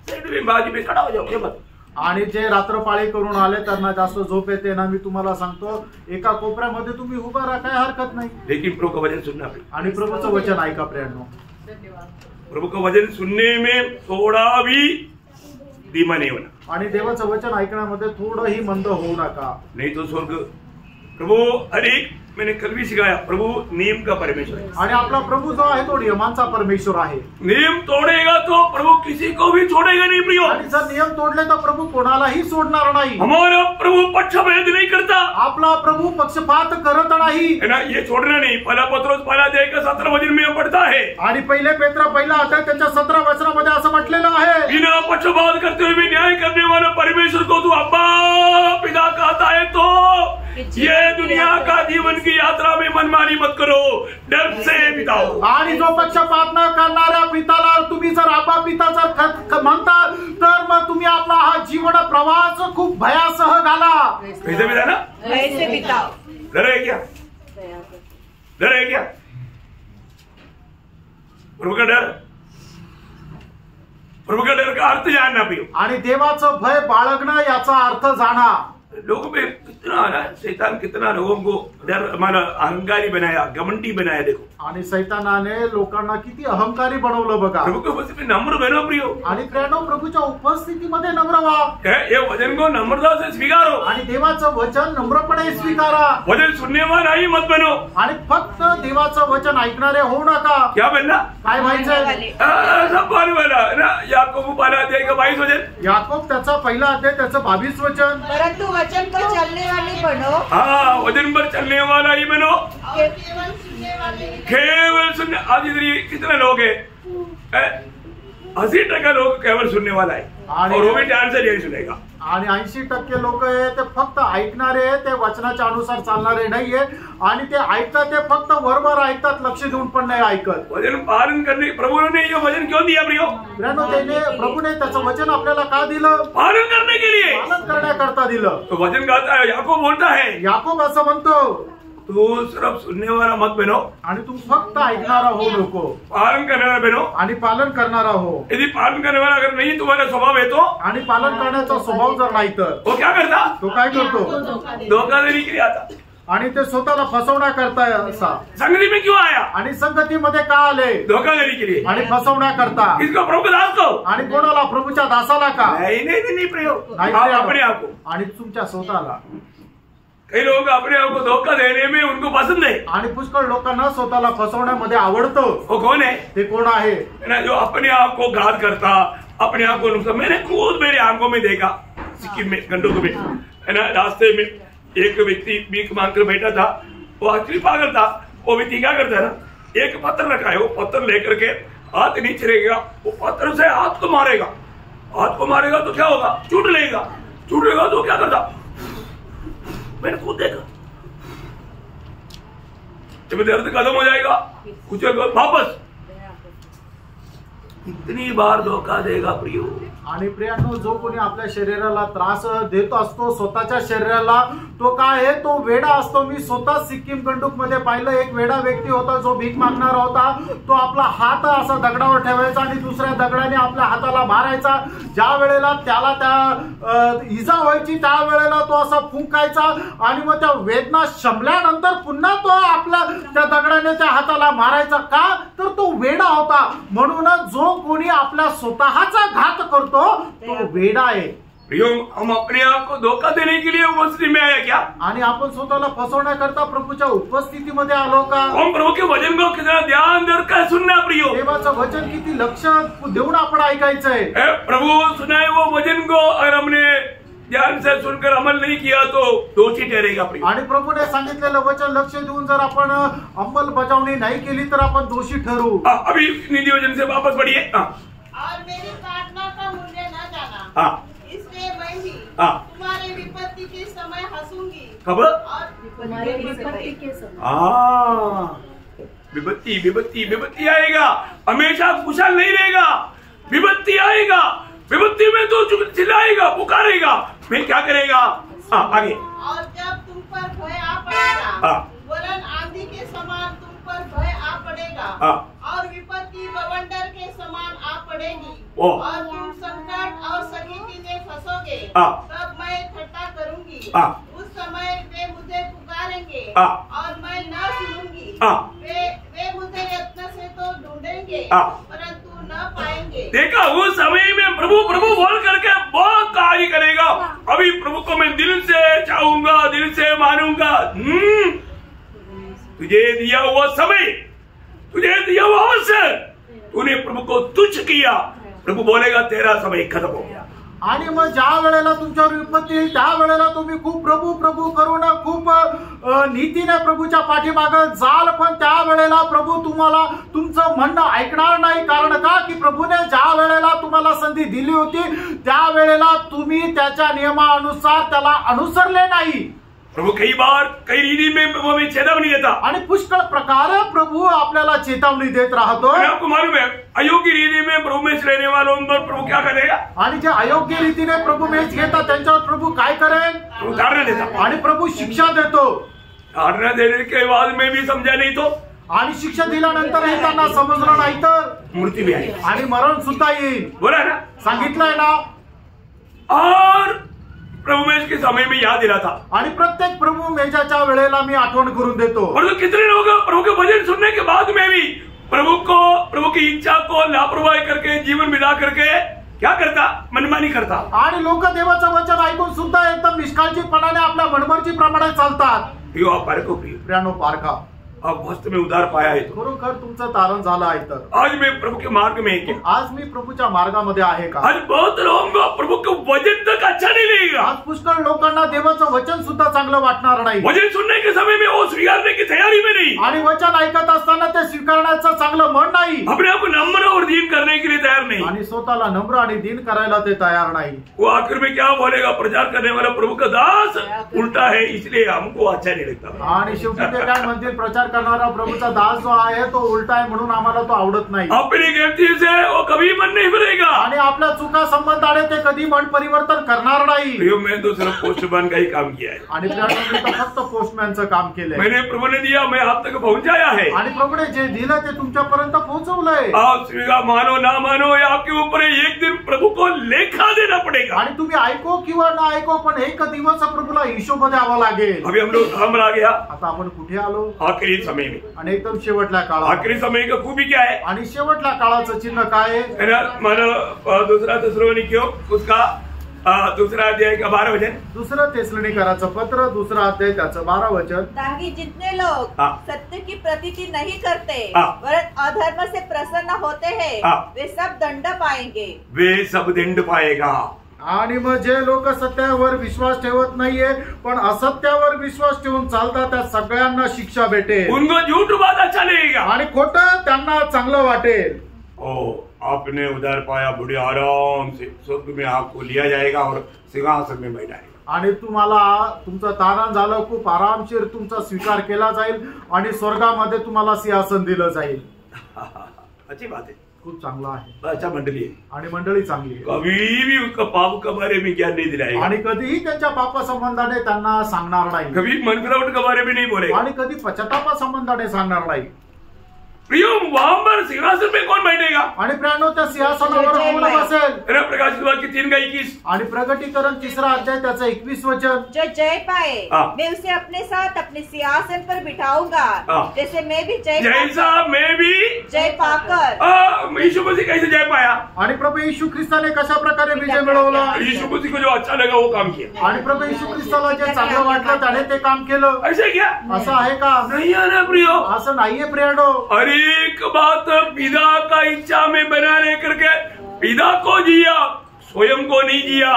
साइड में बाजू में खड़ा हो जाओ, ये मत। आणि जे रात्रपाळी करून आले त्यांना जास्त झोप येते ना, मी तुम्हाला सांगतो एका कोपऱ्यामध्ये तुम्ही उभा राहा, काय हरकत नाही। लेकिन प्रभु का वचन सुनना प्रियो, आणि प्रभूचं वचन ऐका प्रियांनो। प्रभु का वचन सुनने में थोड़ा भी धीमा नहीं होना, आणि देवाचं वचन ऐकण्यामध्ये थोडंही मंद होऊ नका, नहीं तो स्वर्ग। प्रभु अनेक मैंने कल भी सिखाया, प्रभु नियम का परमेश्वर है, आणि आपला प्रभू जो आहे तो नियमांचा परमेश्वर आहे। नियम तोड़ेगा तो प्रभु किसी को भी छोड़ेगा नहीं प्रियो, आणि जर नियम तोडले तर प्रभू कोणालाही सोडणार नाही। हमारा प्रभु पक्षभेद नहीं करता, आपला प्रभू पक्षपात करत नाही, है ना, ये छोड़ना नहीं। पहला पत्रोस पहला अध्याय का 17 वचन में पढ़ता है, आणि पहिले पेत्र पहिला अध्याय त्याच्या 17 वचनामध्ये असं म्हटलेलं आहे, बिना पक्षपात करते हुए भी न्याय करने वाला परमेश्वर को तू अब्बा पिता कहता है, तो ये दुनिया का जीवन की यात्रा में मनमानी मत करो, डर से बिताओ। आणि जो पक्षपात न करणाऱ्या पिताला तुम्ही जर आबा पिता जर म्हणता तर मग तुम्ही आपला हा जीवन प्रवास खूप भयासह घाला। कैसे बिताना? भय से बिताओ। डर है क्या? डर है क्या? प्रभु का डर, प्रभु का डर का अर्थ जानना प्रियो। आणि देवाचं भय बाळगणं याचा अर्थ जाणा। लोगों में कितना ना शैतान कितना लोगों को डर हमारा अहंकारी बनाया, घमंडी बनाया। देखो आणि सैतानाने लोकांना किती अहंकारी बनवलं बघा। प्रभु के उपस्थिति में नम्र बनो प्रियो। आणि प्रियानो प्रभूच्या उपस्थितीमध्ये नम्र व्हा। ये वचन को नम्रता से स्वीकारो आणि देवाचं वचन नम्रपणे स्वीकारा। वचन सुनने वाला ही मत बनो। आणि फक्त देवाचं वचन ऐकणारे होऊ नका। क्या बनना? काय व्हायचंय? सब पाने वाला ना। याकोब पाला अध्याय का 22 वचन, याकोब त्याचा पहिला अध्याय त्याचं 22 वचन, परंतु वचन पर चलने वाले बनो। हाँ, वचन पर चलने वाला ही बनो, और केवल सुनने वाले। केवल सुनने। आज इधर कितने लोग हैं? 80% लोग केवल सुनने वाला है और वो भी ध्यान से नहीं सुनेगा। आणि 80% लोक आहे ते फक्त ऐकणारे, ते वचनाच्या अनुसार चालणारे नाहीये। आणि ते ऐकतात ते फक्त वरवर ऐकतात, लक्ष देऊन पण नाही ऐकत। वचन पालन करने प्रभु ने ये वचन क्यों दिया प्रियो? प्रभूने त्याचं वचन आपल्याला का दिलं? पालन करने के लिए, पालन करण्याकरता दिलं। तो वचन कहता है, याकोब बोलता है, याकोब असं म्हणतो तू सिर्फ सुनने वाला मत बनो आणि तू फक्त ऐकणारा हो नको, पालन करने वाला बनो आणि पालन करणारा हो। यदि पालन करने वाला अगर नहीं तुम्हारा स्वभाव है तो, आणि पालन करण्याचा स्वभाव जर नाही तर वो क्या करता? तो काय करतो? धोखा देने के लिए आता। आणि ते स्वतःला फसवण्याकरता असा। संगति में क्यों आया? आणि संगतीमध्ये का आले? धोखा देने के लिए आणि फसवण्याकरता। किसको? प्रभु के दास को। आणि कोणाला? प्रभूच्या दासाला का? नहीं प्रयोग नाही अपने आप को। आणि तुमच्या स्वतःला। कई लोग अपने आप को धोखा देने में उनको पसंद है। आणि पुष्कळ लोकांना स्वतःला फसवण्यामध्ये आवडतं। वो कौन है? ते कोण आहे? ना, जो अपने आप को घात करता, अपने आप को नुकसान। मैंने खुद मेरे आंखों में देखा सिक्किम में, गंडोक में, है ना, रास्ते में एक व्यक्ति भीख मांगकर बैठा था। वो एक्चुअली पागल था। वो व्यक्ति क्या करता है ना, एक पत्थर रखा है, वो पत्थर लेकर के हाथ नीचे रहेगा, वो पत्थर से हाथ को मारेगा। हाथ को मारेगा तो क्या होगा? चूट लेगा। चूट लेगा तो क्या करता? मैंने खुद देखा। जब दर्द खत्म हो जाएगा कुछ वापस। कितनी बार धोखा देगा प्रियो? आणि प्रियांनो, जो कोणी आपल्या शरीराला त्रास देत असतो, स्वतःच्या शरीराला, तो काय आहे? तो वेडा असतो। मी स्वतः सिक्कीम गंडूक मध्ये पाहिलं, एक वेडा व्यक्ती होता जो भीक मागणारा होता। तो आपला हात असा दगडावर ठेवायचा आणि दुसऱ्या दगडाने आपल्या हाताला मारायचा। ज्या वेळेला त्याला त्या इजा व्हायची त्या वेळेला तो असा फुंकायचा आणि मग त्या वेदना शमल्यानंतर पुन्हा तो आपल्या त्या दगडाने त्या हाताला मारायचा। का? तर तो वेडा होता। म्हणूनच जो कोणी आपल्या स्वतःचा घात करतो तो वेडा आहे। प्रियो, हम अपने आप को धोखा देने के लिए उपस्थिति में आए क्या? आणि आपण स्वतःला फसवण्याकरता प्रभूच्या उपस्थितीमध्ये आलो का? हम प्रभु के वचन को कितना ध्यान देकर सुनना प्रियो? देवाचं वचन किती लक्ष देऊन आपण ऐकायचंय। प्रभु सुनाए वो वचन को अगर हमने ध्यान से सुनकर अमल नहीं किया तो दोषी ठहरेगा प्रियो। आणि प्रभूने सांगितलेलं वचन लक्ष देऊन जर आपण अंमलबजावणी नाही केली तर आपण दोषी ठरू। अभी नीति वचन से वापस बढ़िए। और मेरी प्रार्थना का मूल्य न जाना, इसलिए मैं भी तुम्हारे विपत्ति के समय हंसूंगी। कब? और तुम्हारे विपत्ति के समय। विपत्ति विपत्ति विपत्ति आएगा, हमेशा कुशल नहीं रहेगा। विपत्ति आएगा, विपत्ति में तो चिल्लाएगा, पुकारेगा, फिर क्या करेगा? आगे। और जब तुम पर भय आ पड़ेगा, वरन आंधी के समान तुम पर भय आ पड़ेगा, और विपत्ति बवंडर के समान आ पड़ेगी, और तुम संकट और सकीती में फंसोगे, तब मैं ठट्ठा करूंगी। उस समय वे मुझे पुकारेंगे और मैं न सुनूंगी। वे मुझे यत्न से तो ढूंढेंगे परंतु न पाएंगे। देखा, उस समय में प्रभु प्रभु बोल करके बहुत कार्य करेगा। अभी प्रभु को मैं दिल से चाहूंगा, दिल से मानूंगा। तुझे दिया हुआ समय, तुझे दिया हुआ अवसर, तूने प्रभु को तुच्छ किया, प्रभु बोलेगा तेरा समय खत्म हो गया। आणि मग ज्या वेळेला तुमच्यावर विपत्ती येईल त्या वेळेला तुम्ही खूप प्रभू प्रभू करून खूप नीतीने प्रभूच्या पाठीमागे जाल, पण त्या वेळेला प्रभू तुम्हाला तुमचं म्हणणं ऐकणार नाही। कारण का? की प्रभूने ज्या वेळेला तुम्हाला संधी दिली होती त्या वेळेला तुम्ही त्याच्या नियमानुसार त्याला अनुसरले नाही। प्रभु कई बार कई रीति में प्रभु हमें चेतावनी देता। आणि पुष्कळ प्रकारे प्रभू आपल्याला चेतावणी देत राहतो। आपको मालूम है अयोग्य रीति में प्रभु में रहने वालों पर प्रभु क्या करेगा? आणि जे अयोग्य रीतीने प्रभू मेच घेतात त्यांच्यावर प्रभू काय करेल? प्रभु ताड़ना देता आणि प्रभू शिक्षा देतो। ताड़ना देने के बाद में भी समझा नहीं तो आणि शिक्षा दिल्यानंतरही त्यांना समजलं नाही तर मृत्यू भी आई आणि मरण सुद्धा येईल। बोला ना, सांगितलंय ना। और प्रभु में इसके समय में याद दिलाता आणि प्रत्येक प्रभू मेजाच्या वेळेला मी आठवण करून देतो। और तो कितने लोग प्रभु के वचन सुनने के बाद में भी प्रभु की इच्छा को लापरवाही करके जीवन बिता करके क्या करता? मनमानी करता। आणि लोक देवाचं वचन ऐकून सुद्धा एकदम निष्काळजीपणाने आपल्या मनमर्जीप्रमाणे चालतात। प्रियो आप पारको प्रियो प्रियानो पारखा, आप वास्तव में उद्धार पाया है तो खरोखर तुमचं तारण झालं आहे तर आज मैं प्रभु के मार्ग में क्या? आज मी प्रभूच्या मार्गामध्ये आहे का? आज बहुत लोगों को प्रभु के वचन तक अच्छा नहीं लगेगा। आज पुष्कळ लोकांना देवाचं वचन सुद्धा चांगलं वाटणार नाही। वचन सुनने के समय में वो स्वीकारने की तैयारी में नहीं, आणि वचन ऐकत असताना ते स्वीकारण्याचं चांगलं मन नाही, अपने आप को नम्र और दीन करने के लिए तैयार नहीं। आणि स्वतःला नम्र आणि दीन करायला ते तयार नाही। वो आखिर में क्या बोलेगा? प्रचार करने वाला प्रभु का दास उल्टा है इसलिए हमको अच्छा नहीं लगता। आणि शेवटी ते काय म्हणतील? प्रचार करणारा प्रभूचा दास जो आहे तो उलटा आहे म्हणून आम्हाला तो आवडत नाही। अपनी गलती से वो कभी मन नहीं भरेगा आणि आपल्या चुका संबंधाने ते कधी मन परिवर्तन करणार नाही। प्रियो मैं तो सिर्फ पोस्टमैन का ही काम किया है। आणि मी तर फक्त पोस्टमॅनचं काम केलंय। मैंने प्रभु ने दिया, मैं आप तक पहुंचाया है। आणि प्रभूने जे दिलं ते तुमच्यापर्यंत पोहोचवलंय। आप स्वीकार मानो ना मानो ये आपके ऊपर है। एक दिन प्रभु को लेखा देना पड़ेगा। आणि तुम्ही ऐको किंवा ना ऐको पण एक दिवस प्रभूला हिशोब द्यावा लागेल। अभी हम लोग कहाँ आ गया? आता आपण कुठे आलो? आखिरी समय में। आणि एकदम शेवटल्या काळात। आखिरी समय का खूबी क्या है? आणि शेवटल्या काळाचं चिन्ह काय आहे? मानो दूसरा थिस्सलुनीकियों उसका दूसरा अध्याय का 12 वचन। दुसरं थिस्सलुनीकराचं पत्र दुसरा अध्याय त्याचं 12 वचन। ताकि जितने लोग सत्य की प्रतीति नहीं करते वरन अधर्म से प्रसन्न होते हैं वे सब दंड पाएंगे। वे सब दंड पाएगा। आणि मग जे लोक सत्यावर विश्वास ठेवत नाहीये पण असत्यावर विश्वास ठेवून चालतात त्या सगळ्यांना शिक्षा भेटेल। उनको झूठ बात अच्छा लगेगा आणि खोटं त्यांना चांगलं वाटेल। ओ आपने उधार पाया, बड़े आराम से स्वर्ग में आपको लिया जाएगा और सिंहासन में बैठाएगा। आणि तुम्हाला तुमचं तारण झालं, खूप आरामशीर तुमचा स्वीकार केला जाईल आणि स्वर्गामध्ये तुम्हाला सिंहासन दिलं जाईल। अच्छी बात है, खूप चांगला आहे। अच्छा मंडली है आणि मंडळी चांगली आहे। कभी भी उसका पाप के बारे में ज्ञान नहीं दिलाएगा। आणि कधीही त्यांच्या पापा संबंधाने त्यांना सांगणार नाही। कभी मन फिरावट के बारे में नहीं बोलेगा। आणि कधी पश्चातापा संबंधाने सांगणार नाही। प्रियो वहां पर सिंहासन में कौन बैठेगा? आणि प्राणो त्या सिंहासनावर कोण बसेल? प्रकाशित वाक्य 3:21 आणि प्रगटीकरण 3रा अध्याय त्याचं 21 वचन। जो जय पाए मैं उसे अपने साथ अपने सिंहासन पर बिठाऊंगा जैसे मैं भी जैसा मैं भी जय पाकर। यीशु मसीह कैसे जय पाया? आणि प्रभू येशू ख्रिस्ताने कशा प्रकारे विजय मिळवला? यीशु मसीह को जो अच्छा लगा वो काम किया। आणि प्रभू येशू ख्रिस्ताला जे चांगलं वाटलं त्याने ते काम केलं। ऐसे क्या? असं आहे का? नहीं है ना प्रियो, असं नाहीये प्रियानो। अरे एक बात पिता का इच्छा में बनाने करके पिता को जिया, स्वयं को नहीं जिया।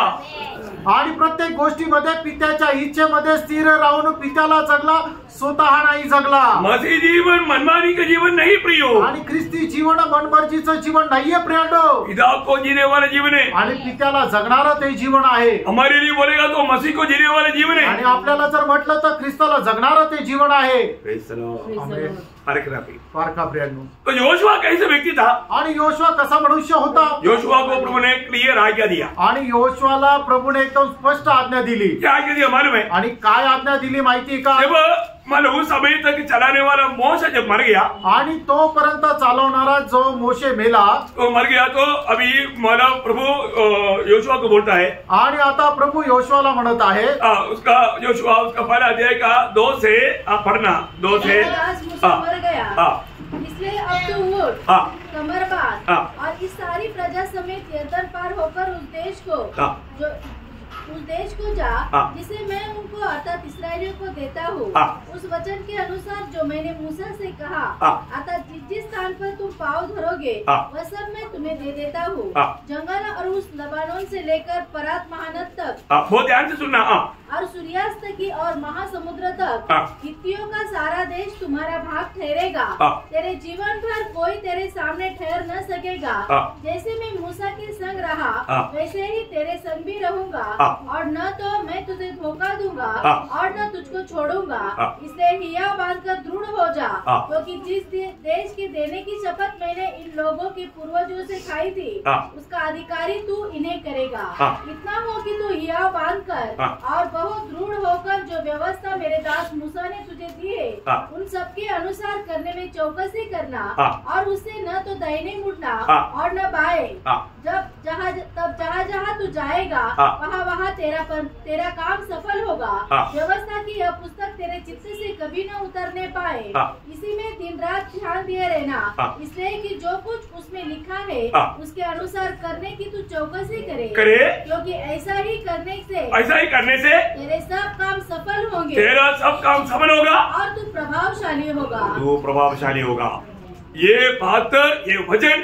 आणि प्रत्येक गोष्टीमध्ये पित्याच्या इच्छेमध्ये स्थिर राहून पित्याला जगला, स्वतः नाही जगला। मसीह जीवन मनमानी का जीवन नहीं प्रियो। आणि ख्रिस्ती जीवन मनमर्जीचं जीवन नाहीये प्रियानो। पिता को जीने वाला जीवन है आणि पित्याला जगणारं ते जीवन आहे। हमारे लिए बोलेगा तो मसीह को जीने वाला जीवन है। आणि आपल्याला जर म्हटलं तर ख्रिस्ताला जगणारं ते जीवन आहे। पारखा प्रियानो। तो योशुआ कैसे व्यक्ति था? आणि योशुआ कसा मनुष्य होता? योशुआ को प्रभु ने क्लियर आज्ञा दिया। आणि योशुआला प्रभूने एकदम स्पष्ट आज्ञा दिली। क्या आज्ञा दिया मालूम है? आणि काय आज्ञा दिली माहिती का? जब मतलब उस समय तक चलाने वाला मोशे जब मर गया आणि तोपर्यंत चालवणारा जो मोशे मेला तो मर गया, तो अभी मतलब प्रभु योशुआ को बोलता है। आणि आता प्रभू योशुआला म्हणत आहे उसका योशुआ उसका पहला अध्याय का 2 से पढ़ना 2 से मर गया इसलिए अब तू उठ कमर बांध और इस सारी प्रजा समेत यरदन पार होकर उस देश को जा जिसे मैं उनको अर्थात इस्राएलियों को देता हूँ। उस वचन के अनुसार जो मैंने मूसा से कहा अर्थात जिस स्थान पर तुम पाँव धरोगे वह सब मैं तुम्हें दे देता हूँ। जंगल और उस लबानोन से लेकर परात महानद तक, बहुत ध्यान से सुनना, और सूर्यास्त की और महासमुद्र तक फिलिस्तियों का सारा देश तुम्हारा भाग ठहरेगा। तेरे जीवन भर कोई तेरे सामने ठहर न सकेगा। जैसे मैं मूसा के संग रहा वैसे ही तेरे संग भी रहूंगा, और न तो मैं तुझे धोखा दूंगा और न तुझको छोड़ूंगा। इसलिए हिया बांधकर दृढ़ हो जा, क्योंकि जिस देश के देने की शपथ मैंने इन लोगों के पूर्वजों से खाई थी उसका अधिकारी तू इन्हें करेगा। इतना हो कि तू हिया बांधकर और बहुत दृढ़ होकर जो व्यवस्था मेरे दास मूसा ने तुझे दी है उन सबके अनुसार करने में चौकसी करना, और उससे न तो दाहिने मुड़ना और न बाएं। जहाँ जहाँ तू जाएगा वहाँ तेरा काम सफल होगा। व्यवस्था की यह पुस्तक तेरे चित्त से कभी न उतरने पाए। इसी में दिन रात ध्यान दिए रहना, इसलिए कि जो कुछ उसमें लिखा है उसके अनुसार करने की तू चौकसी करे, क्योंकि ऐसा ही करने से तेरे सब काम सफल होंगे, तेरा सब काम सफल होगा और तू प्रभावशाली होगा। ये बहादुर ये वचन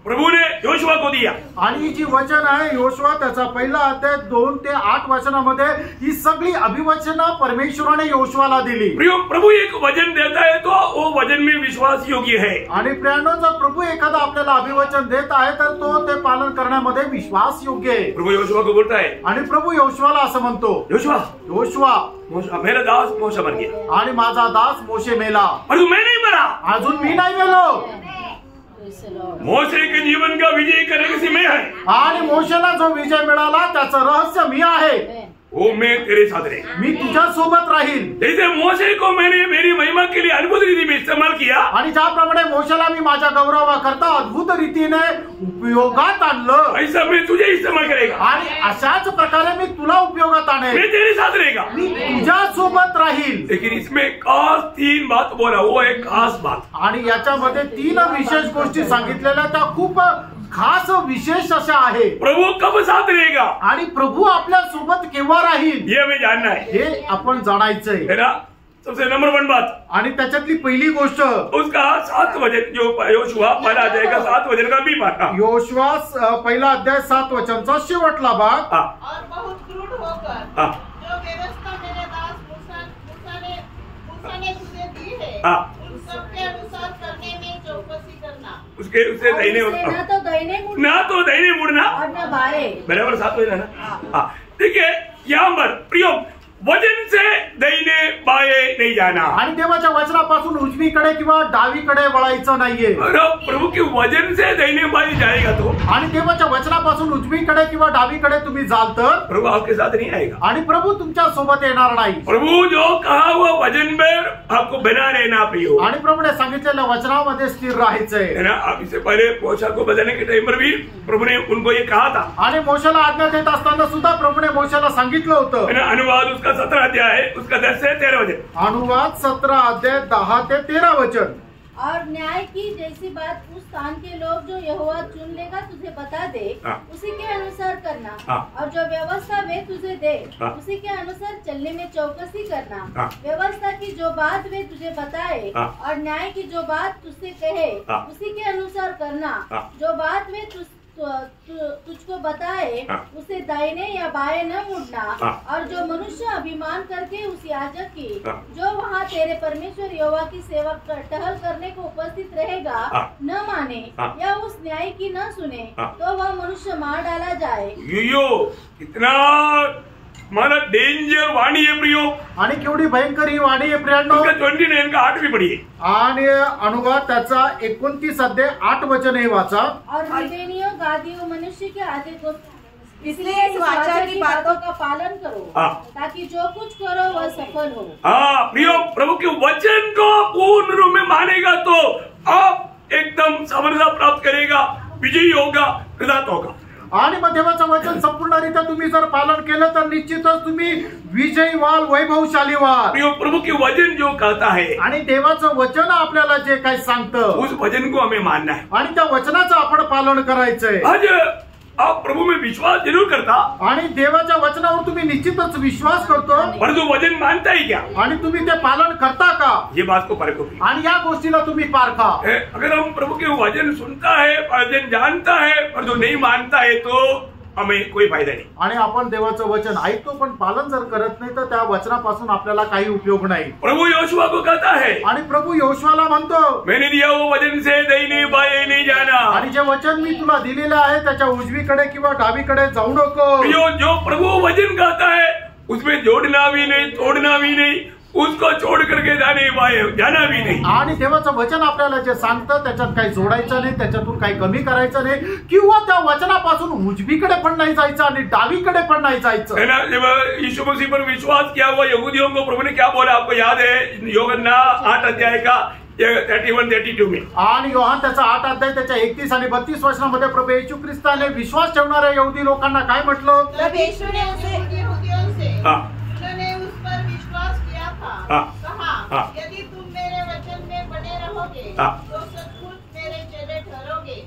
प्रभू ने योशुआ को दिया। आणि जी वचन आहे योशुआ त्याचा पहिला अध्याय 2 ते 8 वचनामध्ये ही सगळी अभिवचनं परमेश्वराने योशुआला दिली। प्रभू एक वचन देता है तो वो वचन में विश्वास योग्य है। आणि प्रियानो जर प्रभू एखादा आपल्याला अभिवचन देत आहे तर तो ते पालन करण्यामध्ये विश्वास योग्य आहे। प्रभू योशुआ को बोलता है आणि प्रभू योशुआला असं म्हणतो, योशुआ मेरा दास मोशे मर गया आणि माझा दास मोशे मेला, परंतु मैं नहीं मरा, अजून मी नाही मेलो। मोशे के जीवन का विजय करने से मैं है, आणि मोशेला जो विजय मिळाला त्याचं रहस्य मी आहे। वो मैं तेरे साथ रहे, मी तुझ्या सोबत राहील। जैसे मोशे को मैंने मेरी महिमा के लिए अद्भुत रीति में इस्तेमाल किया, आणि ज्याप्रमाणे मोशेला मी माझ्या गौरवाकरता अद्भुत रीतीने उपयोगात आणलं, ऐसा मैं तुझे इस्तेमाल करेगा। आणि अशाच प्रकारे मी तुला उपयोगात आणेन, मैं तेरे साथ रहेगा, मी तुझ्या सोबत राहील। लेकिन इसमें खास 3 बात बोला, वो एक खास बात। आणि याच्यामध्ये 3 विशेष गोष्टी सांगितलेल्या त्या खूप खास विशेष अशा आहे। प्रभू कब साथ रहेगा आणि प्रभू आपल्या सोबत केव्हा राहील ये हमें जानना है, हे आपण जाणायचंय। है ना? सबसे नंबर 1 बात, आणि त्याच्यातली पहिली गोष्ट उसका 7 वचन जो योशुआ पहला अध्याय का 7 वचन का भी पाठ, योशुआ पहिला अध्याय 7 वचनचा शेवटला भाग। और बहुत दृढ़ होकर जो व्यवस्था मेरे दास मूसा ने तुझे दी है उन सबके अनुसार करने में चौकसी करना। उससे दाहिने ना तो दाहिने मुड़ना और न बाएं। बराबर 7 वचन ना। ठीक है, यहाँ पर प्रियो वचन से दाहिने बाएं नहीं जाना, आणि देवाच्या वचनापासून उजवीकडे किंवा डावीकडे वळायचं नाहीये। प्रभू के वचन से दाहिने बाएं जाएगा तो, आणि देवाच्या वचनापासून उजवीकडे किंवा डावीकडे तुम्ही जाल तर प्रभु आपके साथ नहीं आएगा, आणि प्रभू तुमच्या सोबत येणार नाही। प्रभु जो कहा हुआ वचन पर आपको बना रहना प्रियो, आणि प्रभूने सांगितलेल्या वचनामध्ये स्थिर राहायचंय, है ना। अब इससे पहले मोशे को बदलने के टाइम पर भी प्रभु ने उनको ये कहा था, आणि मोशेला आज्ञा देत असताना सुद्धा प्रभूने मोशेला सांगितलं होतं, है ना। अनुवाद उसका 17 अध्याय है, उसका 10 से 13 वचन। अनुवाद 17 अध्याय 10 ते 13 वचन। और न्याय की जैसी बात उस स्थान के लोग जो यहोवा चुन लेगा तुझे बता दे उसी के अनुसार करना, और जो व्यवस्था वे तुझे दे उसी के अनुसार चलने में चौकसी करना। व्यवस्था की जो बात वे तुझे बताए और न्याय की जो बात तुझसे कहे उसी के अनुसार करना। जो बात वे तुझको बताए उसे दाहिने या बाएं न मुड़ना, और जो मनुष्य अभिमान करके उस याजक की जो वहाँ तेरे परमेश्वर यहोवा की सेवा टहल करने को उपस्थित रहेगा न माने या उस न्याय की न सुने तो वह मनुष्य मार डाला जाए। कितना मला डेंजर वाणी है प्रियो, आणि केवढी भयंकर ही वाणी आहे प्रियांनो। 29 का 8 भी पढ़िए, आणि अनुवाद त्याचा 29 अध्याय 8 वचन हे वाचा। और विवेनियों गादियों मनुष्य के आदे को इसलिए इस वाचा की बातों का पालन करो ताकि जो कुछ करो वह सफल हो। हाँ प्रियो, प्रभु के वचन को पूर्ण रूप में मानेगा तो आप एकदम सफलता प्राप्त करेगा, विजयी होगा, कृतार्थ होगा। आणि मग देवाचं वचन संपूर्णरित्या तुम्ही जर पालन केलं तर निश्चितच तुम्ही विजयी व्हाल, वैभवशाली व्हाल। प्रभु के वचन जो कहता है आणि देवाचं वचन आपल्याला जे काही सांगतं उस वचन को हमें मानना है, आणि त्या वचनाचं आपण पालन करायचंय। आज आप प्रभु में विश्वास जरूर करता, आणि देवाच्या वचनावर तुम्ही निश्चितच विश्वास करतो, परंतु वचन मानता है क्या, आणि तुम्ही ते पालन करता का, ये बात को परखो। आणि या गोष्टीला तुम्ही पारखा। अगर हम प्रभु के वचन सुनता है, वचन जानता है, पर जो नहीं मानता है तो हमें कोई फायदा नहीं। आणि आपण देवाचं वचन ऐकतो पण पालन जर करत नाही तर त्या वचनापासून आपल्याला काही उपयोग नाही। प्रभु योशुआ को कहता है, आणि प्रभू योशुआला म्हणतो, मैंने दिया वो वचन से दाहिने बाएं नहीं जाना। आणि जे वचन मी तुला दिलेलं आहे त्याच्या उजवीकडे किंवा डावीकडे जाऊ नको। जो प्रभु वचन कहता है उसमें जोड़ना भी नहीं, तोड़ना भी नहीं, उसको छोड़ करके जाना भी नहीं। आणि देवाचं वचन आपल्याला जे सांगतं त्याच्यात काही जोडायचं नाही, त्याच्यातून काही कमी करायचं नाही किंवा त्या वचनापासून उजवीकडे पण नाही जायचं आणि डावीकडे पण नाही जायचं। है ना, जब यीशु मसीह पर विश्वास किया हुआ यहूदियों को प्रभु ने क्या बोला, आपको याद है यूहन्ना 8 अध्याय का 31-32 में। आणि योहान त्याचा 8 अध्याय त्याच्या 31 आणि 32 वचनामध्ये प्रभू येशू ख्रिस्ताने विश्वास ठेवणाऱ्या यहूदी लोकांना काय म्हटलं? तब यीशु ने उसे यहूदियों से उन्होंने उस पर विश्वास किया था, कहा, यदि तुम मेरे वचन में बने रहोगे तो सचमुच मेरे चेले ठहरोगे,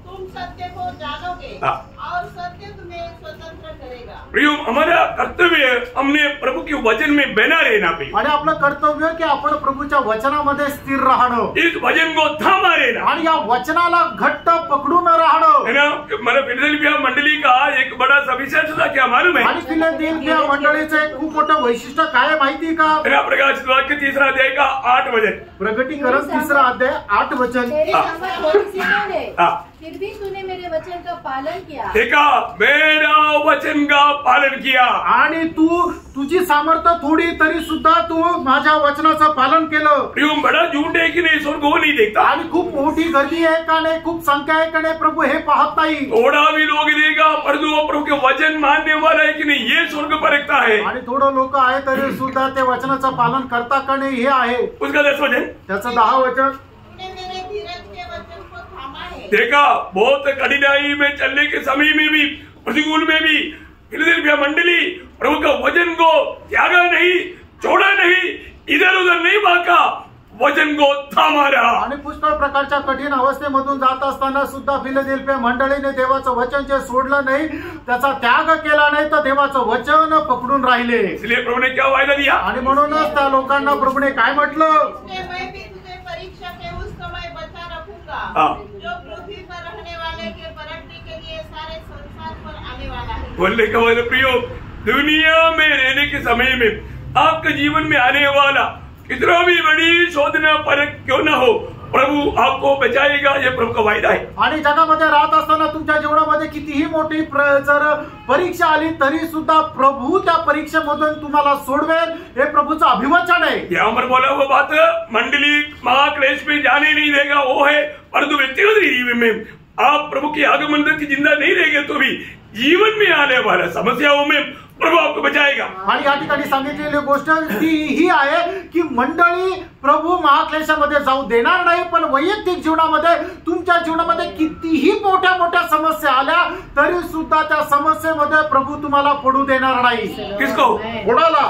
तुम सत्य को जानोगे और सत्य तुम्हें स्वतंत्र करेगा। प्रियो, हमारा कर्तव्य हमने प्रभु के वचन में बना रहना भी, आणि आपलं कर्तव्य की आपण प्रभूच्या वचनामध्ये स्थिर राहणं, इस वचन को थामा रहना आणि या वचनाला घट्ट पकडून राहणं। है ना, मतलब फिलडेल्फिया मंडली का एक बड़ा सविशेष था, क्या मालूम है? आणि फिलडेल्फिया मंडळीचं एक खूप मोठं वैशिष्ट्य काय माहिती का? है ना, प्रकाशित वाक्य 3 अध्याय का 8 वचन, प्रकटीकरण 3 अध्याय 8 वचन। तेरे संगत थोड़ी सी तो है, हाँ। फिर भी तूने मेरे वचन का पालन किया। देखा, मेरा वचन का पालन किया। आणि तुझी सामर्थ्य थोडी तरी सुद्धा तू माझ्या वचनाचं पालन केलं। प्रियो, बड़ा झूठ है कि नहीं, स्वर्ग वो नहीं देखता। आणि खूप मोठी गर्दी आहे का नाही, खूप संख्या आहे का नाही, प्रभू हे पाहत नाही। थोड़ा भी लोग देगा परंतु वो प्रभु के वचन मानने वाला है कि नहीं, ये स्वर्ग परखता है। आणि थोडं लोक आहे तरी सुद्धा ते वचनाचं पालन करता का नाही हे आहे। उसका 10 वचन, त्याचं 10 वचन, तूने मेरे धीरज के वचन को थामा है। देखा, बहुत कठिनाई में चलने के समय में भी, प्रतिकूल में भी फिलडेल्फिया मंडली प्रभु का वचन को त्यागा नहीं, छोड़ा नहीं, इधर उधर नहीं भागा, वचन को थामा रहा। आणि पुष्कळ प्रकारच्या कठीण अवस्थेमधून जात असताना सुद्धा फिलडेल्फिया मंडळीने देवाचं वचन जे सोडलं नाही, त्याचा त्याग केला नाही, तर देवाचं वचन पकडून राहिले। इसलिए प्रभु ने क्या वायदा दिया? आणि म्हणूनच त्या लोकांना प्रभूने काय म्हटलं? मैं भी तुझे परीक्षा के उस समय बचा रखूंगा जो पृथ्वी पर रहने वाले के परखने के लिए सारे संसार पर आने वाला है। बोलने का मतलब प्रियो, दुनिया में रहने के समय में आपके जीवन में आने वाला कितना भी बड़ी शोधना परख क्यों ना हो, प्रभु आपको बचाएगा, ये प्रभु का वायदा है। आणि जगामध्ये राहत असताना तुमच्या जीवनामध्ये कितीही मोठी जर परीक्षा आली तरी सुद्धा प्रभू त्या परीक्षेमधून तुम्हाला सोडवेल, हे प्रभूचं अभिवचन आहे। यहाँ पर बोला हुआ बात, मंडली महाक्लेश में जाने नहीं देगा वो है, परंतु व्यक्तिगत जीवन में आप प्रभु के आगमन तक जिंदा नहीं रहेंगे तो भी जीवन में आने वाला समस्याओं में प्रभु आपको बचाएगा। आणि या ठिकाणी सांगितलेली गोष्ट ती ही आहे की मंडळी प्रभू महाक्लेशामध्ये जाऊ देणार नाही, पण वैयक्तिक जीवनामध्ये तुमच्या जीवनामध्ये कितीही मोठ्या मोठ्या समस्या आल्या तरी सुद्धा त्या समस्येमध्ये प्रभू तुम्हाला पडू देणार नाही। किसको? कोणाला?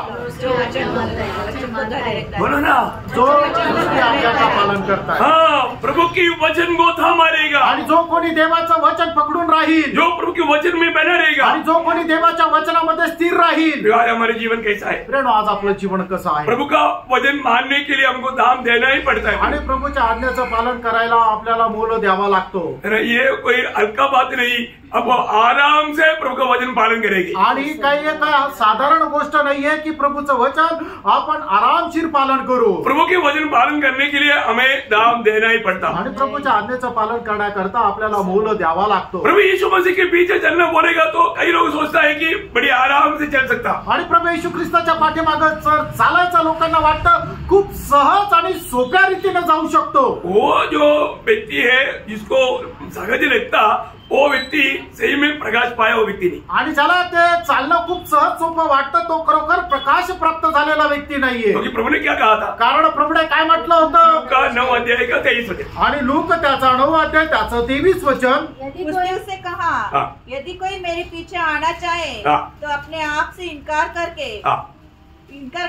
बोलो ना, जो उसकी आज्ञा का पालन करता है। हाँ, प्रभु की वचन को थामा रहेगा, आणि जो कोणी देवाचं वचन पकडून राहील, जो प्रभु के वचन में बना रहेगा, आणि जो कोणी देवाच्या वचनामध्ये स्थिर राहील। आज हमारे जीवन कैसा है? प्रेरणा, आज आपलं जीवन कसं आहे? प्रभु का वचन मानने के लिए हमको दाम देना ही पड़ता है। आणि प्रभूच्या आज्ञेचं पालन करायला आपल्याला मोल द्यावा लागतो। ये कोई हल्का बात नहीं, अब वो आराम से प्रभु का वचन पालन करेगी। आणि काही एक साधारण गोष्ट नाहीये की प्रभूचं वचन आपण आरामशीर पालन करू। प्रभु के वचन पालन करने के लिए हमें दाम देना ही पड़ता। आणि प्रभूच्या आज्ञेचं पालन करण्याकरता आपल्याला मोल द्यावा लागतो। प्रभु यीशु मसीह के पीछे चलना बोलेगा तो कई लोग सोचता है कि बड़ी आराम से चल सकता। आणि प्रभू येशू ख्रिस्ताच्या पाठीमागे चालायचं लोकांना वाटतं खूप सहज आणि सोप्या रीतीने जाऊ शकतो। वो जो व्यक्ती है जिसको सहज लगता वो व्यक्ती सही में प्रकाश पाया वो व्यक्ती नहीं। आणि ज्याला ते चालणं खूप सहज सोपं वाटतं तो खरोखर प्रकाश प्राप्त झालेला व्यक्ती नाहीये। क्योंकि प्रभु ने क्या कहा था? कारण प्रभूने काय म्हटलं होतं? लूका 9 अध्याय का 23 वचन, आणि लूक त्याचा 9 अध्याय त्याचं 23 वचन। उसने उससे कहा, यदि कोई मेरे पीछे आना चाहे तो अपने आप से इनकार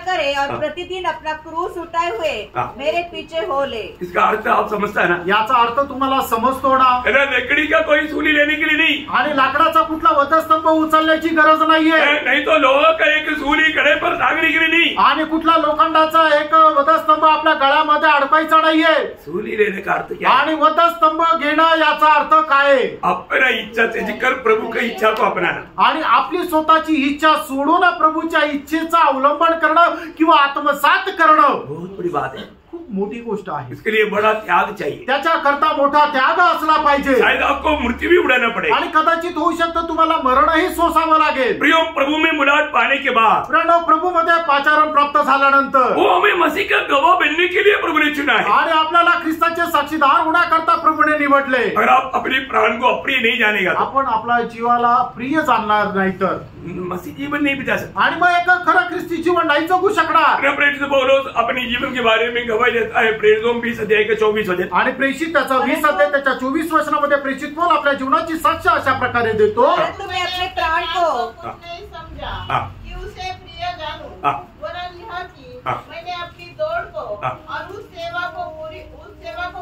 करे और प्रतिदिन अपना क्रूस उठाए हुए मेरे पीछे हो ले। इसका अर्थ आप समझता है ना? याचा अर्थ तुम्हाला समजतो ना? लकड़ी का कोई सूली लेने के लिए नहीं, आणि लाकडाचा कुठला वधस्तंभ उचलण्याची गरज नाहीये। नहीं तो लोहा का एक सूली कड़े पर टांगने के लिए नहीं, आणि कुठला लोखंडाचा एक वधस्तंभ आपल्या गळ्यामध्ये अडकायचा नाहीये. सूली लेने का अर्थ क्या है? आणि वधस्तंभ घेणं याचा अर्थ काय आहे? अपना इच्छा त्याची कर, प्रभू की इच्छा को अपनाना. आणि आपली स्वतःची इच्छा सोडून प्रभूच्या इच्छेचा अवलंबन करणं किंवा आत्मसात करणं बहुत बड़ी बात है. खूप मोठी गोष्ट आहे. इसके लिए बड़ा त्याग चाहिए. त्याच्या करता मोठा त्याग असला पाहिजे. शायद आपको मृत्यु भी उड़ाना पड़ेगा. आणि कदाचित होऊ शकतं तुम्हाला मरणही सोसावं लागेल. प्रियो, प्रभु में मुलाकात पाने के बाद, प्रभू मध्ये पाचारण प्राप्त झाल्यानंतर वो हमें मसीह का गवाह बनने के लिए प्रभु ने चुना है. आणि आपल्याला ख्रिस्ताचे साक्षीदार होण्याकरता प्रभूने निवडले. अगर आप अपने प्राण को अप्रिय नहीं जानेगा तो आपण आपल्या जीवाला प्रिय जाणणार नाही तर मसीह जीवन नहीं बिता सकता. आणि मग एक खरं ख्रिस्ती जीवन नाही जगू शकणार. प्रेरित पौलुस अपने जीवन के बारे में गवाही देता है. प्रेरितों 20 अध्याय के 24 वचन. आणि प्रेषित त्याचा 20 अध्याय त्याच्या 24 वचनामध्ये प्रेषित पौल आपल्या जीवनाची साक्ष अशा प्रकारे देतो. तुम्हें अपने प्राण को नहीं समझा हाँ. कि उसे प्रिय जानूं, हाँ. वरन यह कि हाँ. मैंने अपनी दौड़ को हाँ. और उस सेवा को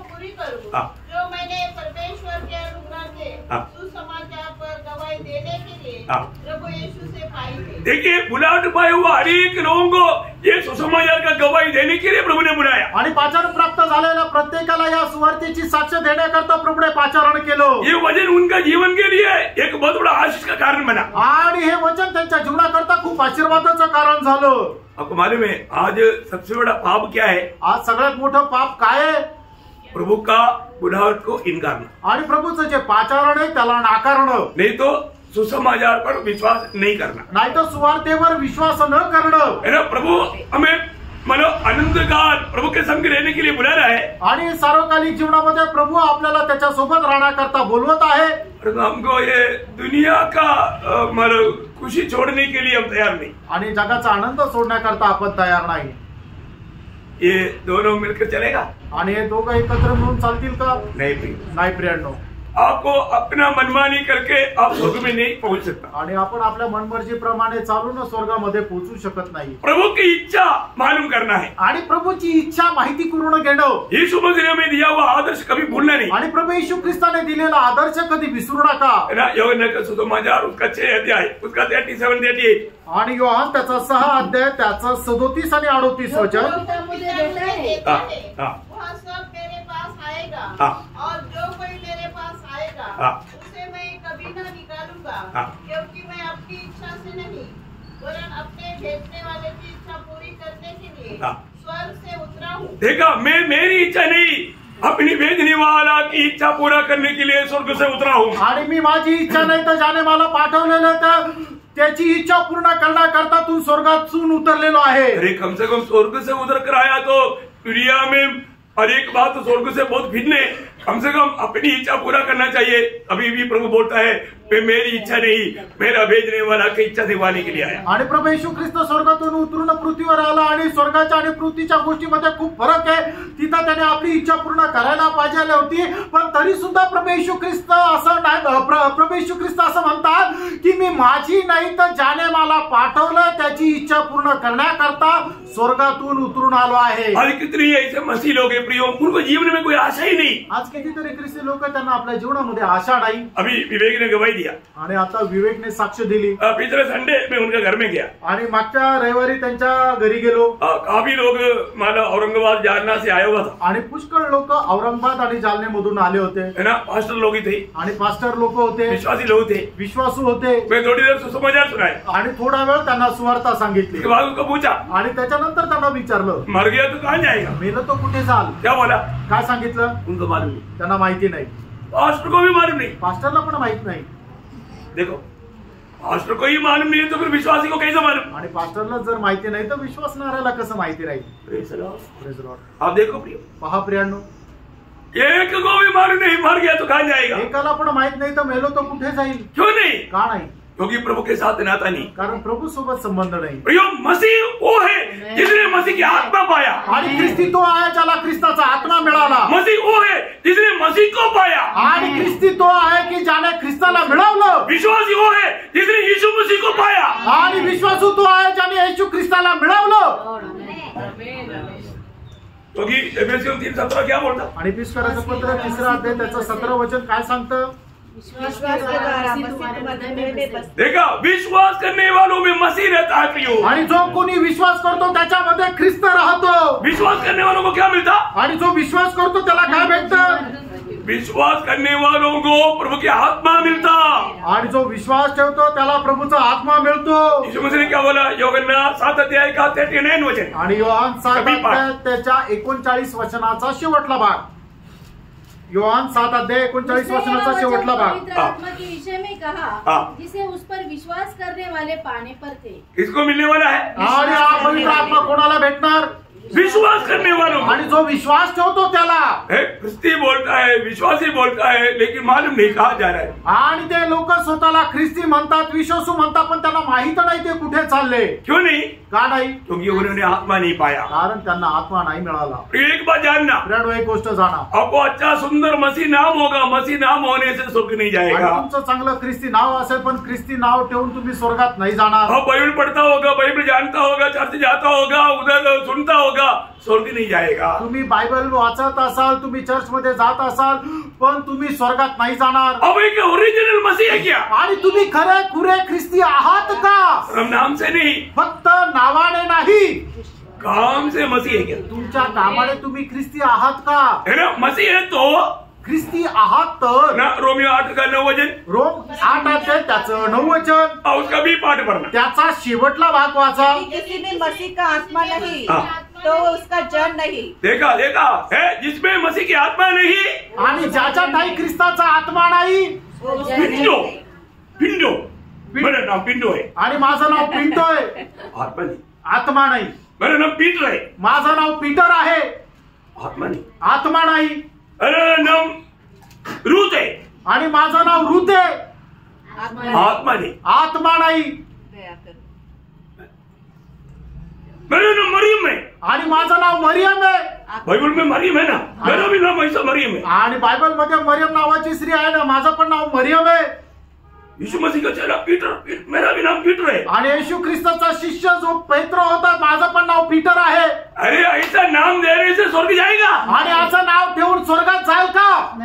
पूरी करूं हाँ. जो मैंने परमेश्वर के अनुग्रह के हाँ. सुसमाचार पर गवाही देने के लिए हाँ. प्रभु यीशु से पाई है. देखिए, बुलाहट पाए हुए हर एक लोगों को ये सुसमाचार का गवाही देने के लिए प्रभु ने बुलाया. आणि पाचारण प्राप्त झालेल्या प्रत्येकाला या सुवार्तेची साक्ष देण्याकरता प्रभूने पाचारण केलं. ये वचन उनका जीवन के लिए एक बहुत बड़ा आशीष का कारण बना. आणि हे वचन त्यांच्या जीवनाकरता खूप आशीर्वादाचं कारण झालं. आपको मालूम है आज सबसे बड़ा पाप क्या है? आज सगळ्यात मोठं पाप काय आहे? प्रभु का बुलाहट को इनकारना. आणि प्रभूचं जे पाचारण आहे त्याला नाकारणं, नहीं तो सुसमाचार पर विश्वास नहीं करना. नाही तर सुवार्तेवर विश्वास न करणं. है ना. प्रभु हमें मतलब अनंत काल प्रभु के संग रहने के लिए बुला रहा है. आणि सार्वकालिक जीवनामध्ये प्रभू आपल्याला त्याच्या सोबत राहण्याकरता बोलवत आहे. और हमको ये दुनिया का मतलब खुशी छोड़ने के लिए हम तैयार नहीं. आणि जगाचा आनंद सोडण्याकरता आपण तयार नाही. ये दोनों मिलकर चलेगा? आणि हे दोघं एकत्र मिळून चालतील का? नहीं. नाही प्रियांनो. आपको अपना मनमानी करके आप स्वर्ग में नहीं पहुंच सकता. आणि आपण आपल्या मनमर्जीप्रमाणे चालून स्वर्गामध्ये पोहोचू शकत नाही. प्रभु की इच्छा मालूम करना है. आणि प्रभूची इच्छा माहिती करून घेणं. यीशु मसीह ने हमें दिया हुआ आदर्श कभी भूलना नहीं. आणि प्रभू येशू ख्रिस्ताने दिलेला आदर्श कधी विसरू नका. है ना. यूहन्ना का सुसमाचार उसका 6 अध्याय उसका 37-38. आणि योहान त्याचा 6 अध्याय त्याचा 37 आणि 38 वचन. पिता मुझे देता है, वह सब मेरे पास आएगा. हाँ. और जो कोई मेरे पास आएगा हाँ. उसे मैं कभी न निकालूंगा. हाँ. क्योंकि मैं अपनी इच्छा से नहीं वरन अपने भेजने वाले की इच्छा पूरी करने के लिए हाँ. स्वर्ग से उतरा हूँ. देखा, मैं मेरी इच्छा नहीं अपनी भेजने वाला की इच्छा पूरा करने के लिए स्वर्ग से उतरा हूँ. आणि मी माझी इच्छा नाही तर ज्याने मला पाठवलेलं तर त्याची इच्छा पूर्ण करण्याकरता तू स्वर्गातून उतरलेलो आहे. अरे कम से कम स्वर्ग से उतर कर आया तो दुनिया में और एक बात तो स्वर्ग से बहुत भिन्न है. कम से कम अपनी इच्छा पूरा करना चाहिए. अभी भी प्रभु बोलता है मैं मेरी इच्छा नहीं मेरा भेजने वाला की इच्छा दिवाने के लिए आया. आणि प्रभू येशू ख्रिस्त स्वर्गातून उतरून पृथ्वीवर आला आणि स्वर्गाच्या आणि पृथ्वीच्या गोष्टीमध्ये खूप फरक आहे. तिथं त्याने आपली इच्छा पूर्ण करायला पाहिजे होती, पण तरी सुद्धा प्रभू येशू ख्रिस्त असं नाही. प्रभू येशू ख्रिस्त असं म्हणतात की मी माझी नाही तर ज्याने मला पाठवलं त्याची इच्छा पूर्ण करण्याकरता स्वर्गातून उतरून आलो आहे. आज कितनी ऐसे मसीह लोग हैं प्रियो, उनको जीवन में कोई आशा ही नहीं. आज कितीतरी ख्रिस्ती लोक त्यांना आपल्या जीवनामध्ये आशा नाही. अभी विवेक ने गवाही दिया. आणि आता विवेकने साक्ष दिली. पिछले संडे में उनके घर में गया. आणि मागच्या रविवारी त्यांच्या घरी गेलो. काफी लोग माला औरंगाबाद जालना से आया हुआ था. आणि पुष्कळ लोक औरंगाबाद आणि जालन्यामधून आले होते. है ना. पास्टर लोग ही थे आणि पास्टर लोक होते, विश्वासी लोग थे, विश्वासू होते. मैं थोड़ी देर सुसमाचार सुनाए. आणि थोडा वेळ त्यांना सुवार्ता सांगितली. उसके बाद उनको पूछा आणि त्याच्यानंतर त्यांना विचारलं मर गया तो कहाँ जाएगा. मेलं तो कुठे जाल. क्या बोला? काय सांगितलं उनको मालूम नहीं. त्यांना माहिती नाही. पास्टर को भी मालूम नहीं. पास्टरला पण माहित नाही. देखो, पास्टर को ही मालूम नहीं है तो फिर विश्वासी को कैसे मालूम. आणि पास्टरला जर माहिती नाही तर विश्वासणाऱ्याला कसं माहिती राहील. Praise the Lord. Praise the Lord. आप देखो प्रियो, पहा प्रियांनो, एक को भी मालूम नहीं मर गया तो कहाँ जाएगा. एकाला पण माहित नाही तर मेलो तो कुठे जाईल. क्यों नहीं? का नाही? क्योंकि प्रभु के साथ नाता नहीं. कारण प्रभू सोबत संबंध नाही. प्रियो, मसीह वो है जिसने मसीह की आत्मा पाया. आणि ख्रिस्ती तो आहे ज्याला ख्रिस्ताचा आत्मा मिळाला. मसीह वो है जिसने मसीह को पाया. आणि ख्रिस्ती तो आहे की ज्याने ख्रिस्ताला मिळवलं. विश्वासी वो है जिसने यीशु मसीह को पाया. आणि विश्वासू तो आहे ज्याने येशू ख्रिस्ताला मिळवलं. क्योंकि एफेसियों 3:17 क्या बोलता. आणि पिस्कराचं पत्र 3 अध्याय त्याचं 17 वचन काय सांगतं. विश्वास के द्वारा मसीह तुम्हारे हृदय में बसे। देखा, विश्वास करने वालों में मसीह रहता है प्रियो। आणि जो कोणी विश्वास करतो त्याच्यामध्ये ख्रिस्त राहतो। विश्वास करने वालों को क्या मिलता? आणि जो विश्वास करतो त्याला काय भेटतं? विश्वास करने वालों को प्रभु की आत्मा मिलता। आणि जो विश्वास ठेवतो त्याला प्रभूचा आत्मा मिळतो। यीशु मसीह ने क्या बोला? यूहन्ना 7 अध्याय का 39 वचन। आणि योहान 7 अध्याय त्याच्या 39 वचनाचा शेवटला भाग। योहान 7 अध्याय 39 वचनाचा शेवटला भाग। पवित्र आत्मा के विषय में कहा, जिसे उस पर विश्वास करने वाले पाने पर थे। किसको मिलने वाला है? आणि हा पवित्र आत्मा कोणाला भेटणार? विश्वास करने वालों को। आणि जो विश्वास ठेवतो त्याला। ख्रिस्ती बोलता है, विश्वासी बोलता है, लेकिन मालूम नहीं कहा जा रहा है। आणि ते लोक स्वतःला ख्रिस्ती म्हणतात, विश्वासू म्हणतात, पण त्यांना माहित नाही ते कुठे चालले। क्यों नहीं? का नाही? क्योंकि उन्होंने आत्मा नहीं पाया। कारण त्यांना आत्मा नाही मिळाला। एक बात जानना, फ्रेंड एक गोष्ट जाणा, आपको अच्छा सुंदर मसीह नाम होगा, मसीह नाम होने से स्वर्ग नहीं जाएगा। तुमचं चांगलं ख्रिस्ती नाव असेल पण ख्रिस्ती नाव ठेवून तुम्ही स्वर्गात नाही जाणार। आप बाइबल पढ़ता होगा, बाइबल जानता होगा, चर्च जाता होगा, उधर सुनता होगा, स्वर्ग नहीं जाएगा। तुम्ही बायबल वाचत असाल, तुम्ही चर्च मध्ये जात असाल, पण तुम्ही स्वर्गात नाही जाणार। अब एक ओरिजिनल मसीह है क्या? आणि तुम्ही खरे खुरे ख्रिस्ती आहात का? हम नाम से नहीं, फक्त नावाने नाही, काम से मसीह है क्या? तुमच्या कामाने तुम्ही ख्रिस्ती आहात का? है ना? मसीह है तो ख्रिस्ती आहात तर ना। रोमियो 8 का 9 वचन, रोम 8 अध्याय त्याचं 9 वचन, और उसका भी पाठ पढ़ना। त्याचा शेवटला भाग वाचा। किसी में मसीह का आत्मा नहीं हाँ। तो उसका जन नहीं। देखा देखा है, जिसमें मसीह की आत्मा नहीं, आणि ज्याच्या काही ख्रिस्ताचा आत्मा नाही, पिंडो पिंडो, मेरा नाम पिंडो है, आणि माझं नाव पिंटो आहे, आत्मा नहीं। आत्मा नाही। मेरा नाम पीटर है, माझं नाव पीटर आहे, आत्मा नहीं। आत्मा नाही। मेरा नाम रूथ है, आणि माझं नाव रूथ आहे, आत्मा नहीं। आत्मा नाही। मेरा नाम मरियम है, आणि माझं नाव मरियम आहे, बाइबल में मरियम है ना, मेरा भी नाम ऐसा मरियम है। आणि बायबल मध्ये मरियम नावाची स्त्री आहे ना, माझं पण नाव मरियम आहे। यीशु मसीह का चेला पीटर, मेरा भी नाम पीटर है। आणि येशू ख्रिस्ताचा शिष्य जो पेत्र होता, माझं पण नाव पीटर आहे। अरे ऐसा नाम देने से स्वर्ग जाएगा? आणि असं नाव ठेवून स्वर्गात जाईल का?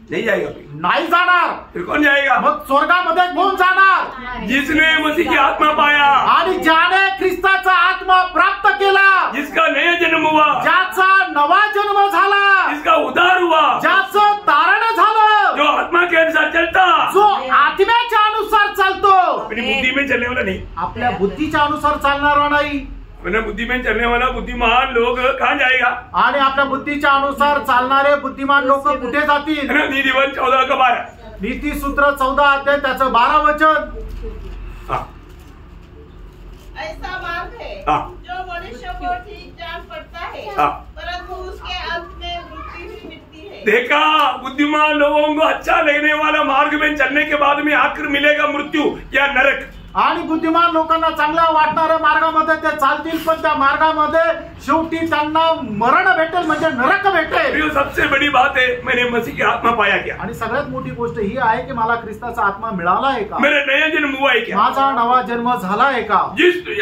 नहीं जाएगा। नाही जाणार। फिर कौन जाएगा? मग स्वर्गामध्ये कोण जाणार? जिसने मसीह की आत्मा पाया, आणि ज्याने ख्रिस्ताचा आत्मा प्राप्त केला, जिसका नया जन्म हुआ, ज्याचा नवा जन्म झाला, जिसका उद्धार हुआ, ज्याचं तारण झालं, जो आत्मा के अनुसार चलता, जो आत्म्याच्या अनुसार चालतो, अपनी बुद्धि में चलने वाला नहीं। आपल्या बुद्धीच्या अनुसार चालणारा नाही। अपने बुद्धि में चलने वाला बुद्धिमान लोग कहाँ जाएगा? आणि आपल्या बुद्धीच्या अनुसार चालणारे बुद्धिमान लोक कुठे जातील? है ना? नीतिवचन 14 का 12। नीतिसूत्र 14 अध्याय त्याचं 12 वचन। हाँ। ऐसा मार्ग है जो मनुष्य को ठीक जान पड़ता है, परंतु उसके अंत में मृत्यु ही मिलती है। देखा, बुद्धिमान लोगों को अच्छा लगने वाला मार्ग में चलने के बाद में आखिर मिलेगा मृत्यु या नरक। आणि बुद्धिमान लोकांना चांगल्या वाटणाऱ्या मार्गामध्ये ते चालतील, पण त्या मार्गामध्ये शेवटी त्यांना मरण भेटेल, म्हणजे नरक भेटेल। ये सबसे बड़ी बात है, मैंने मसीह की आत्मा पाया क्या? आणि सगळ्यात मोठी गोष्ट ही आहे की मला ख्रिस्ताचा आत्मा मिळाला आहे का? मेरा नया जन्म हुआ है क्या? माझा नवा जन्म झाला आहे का?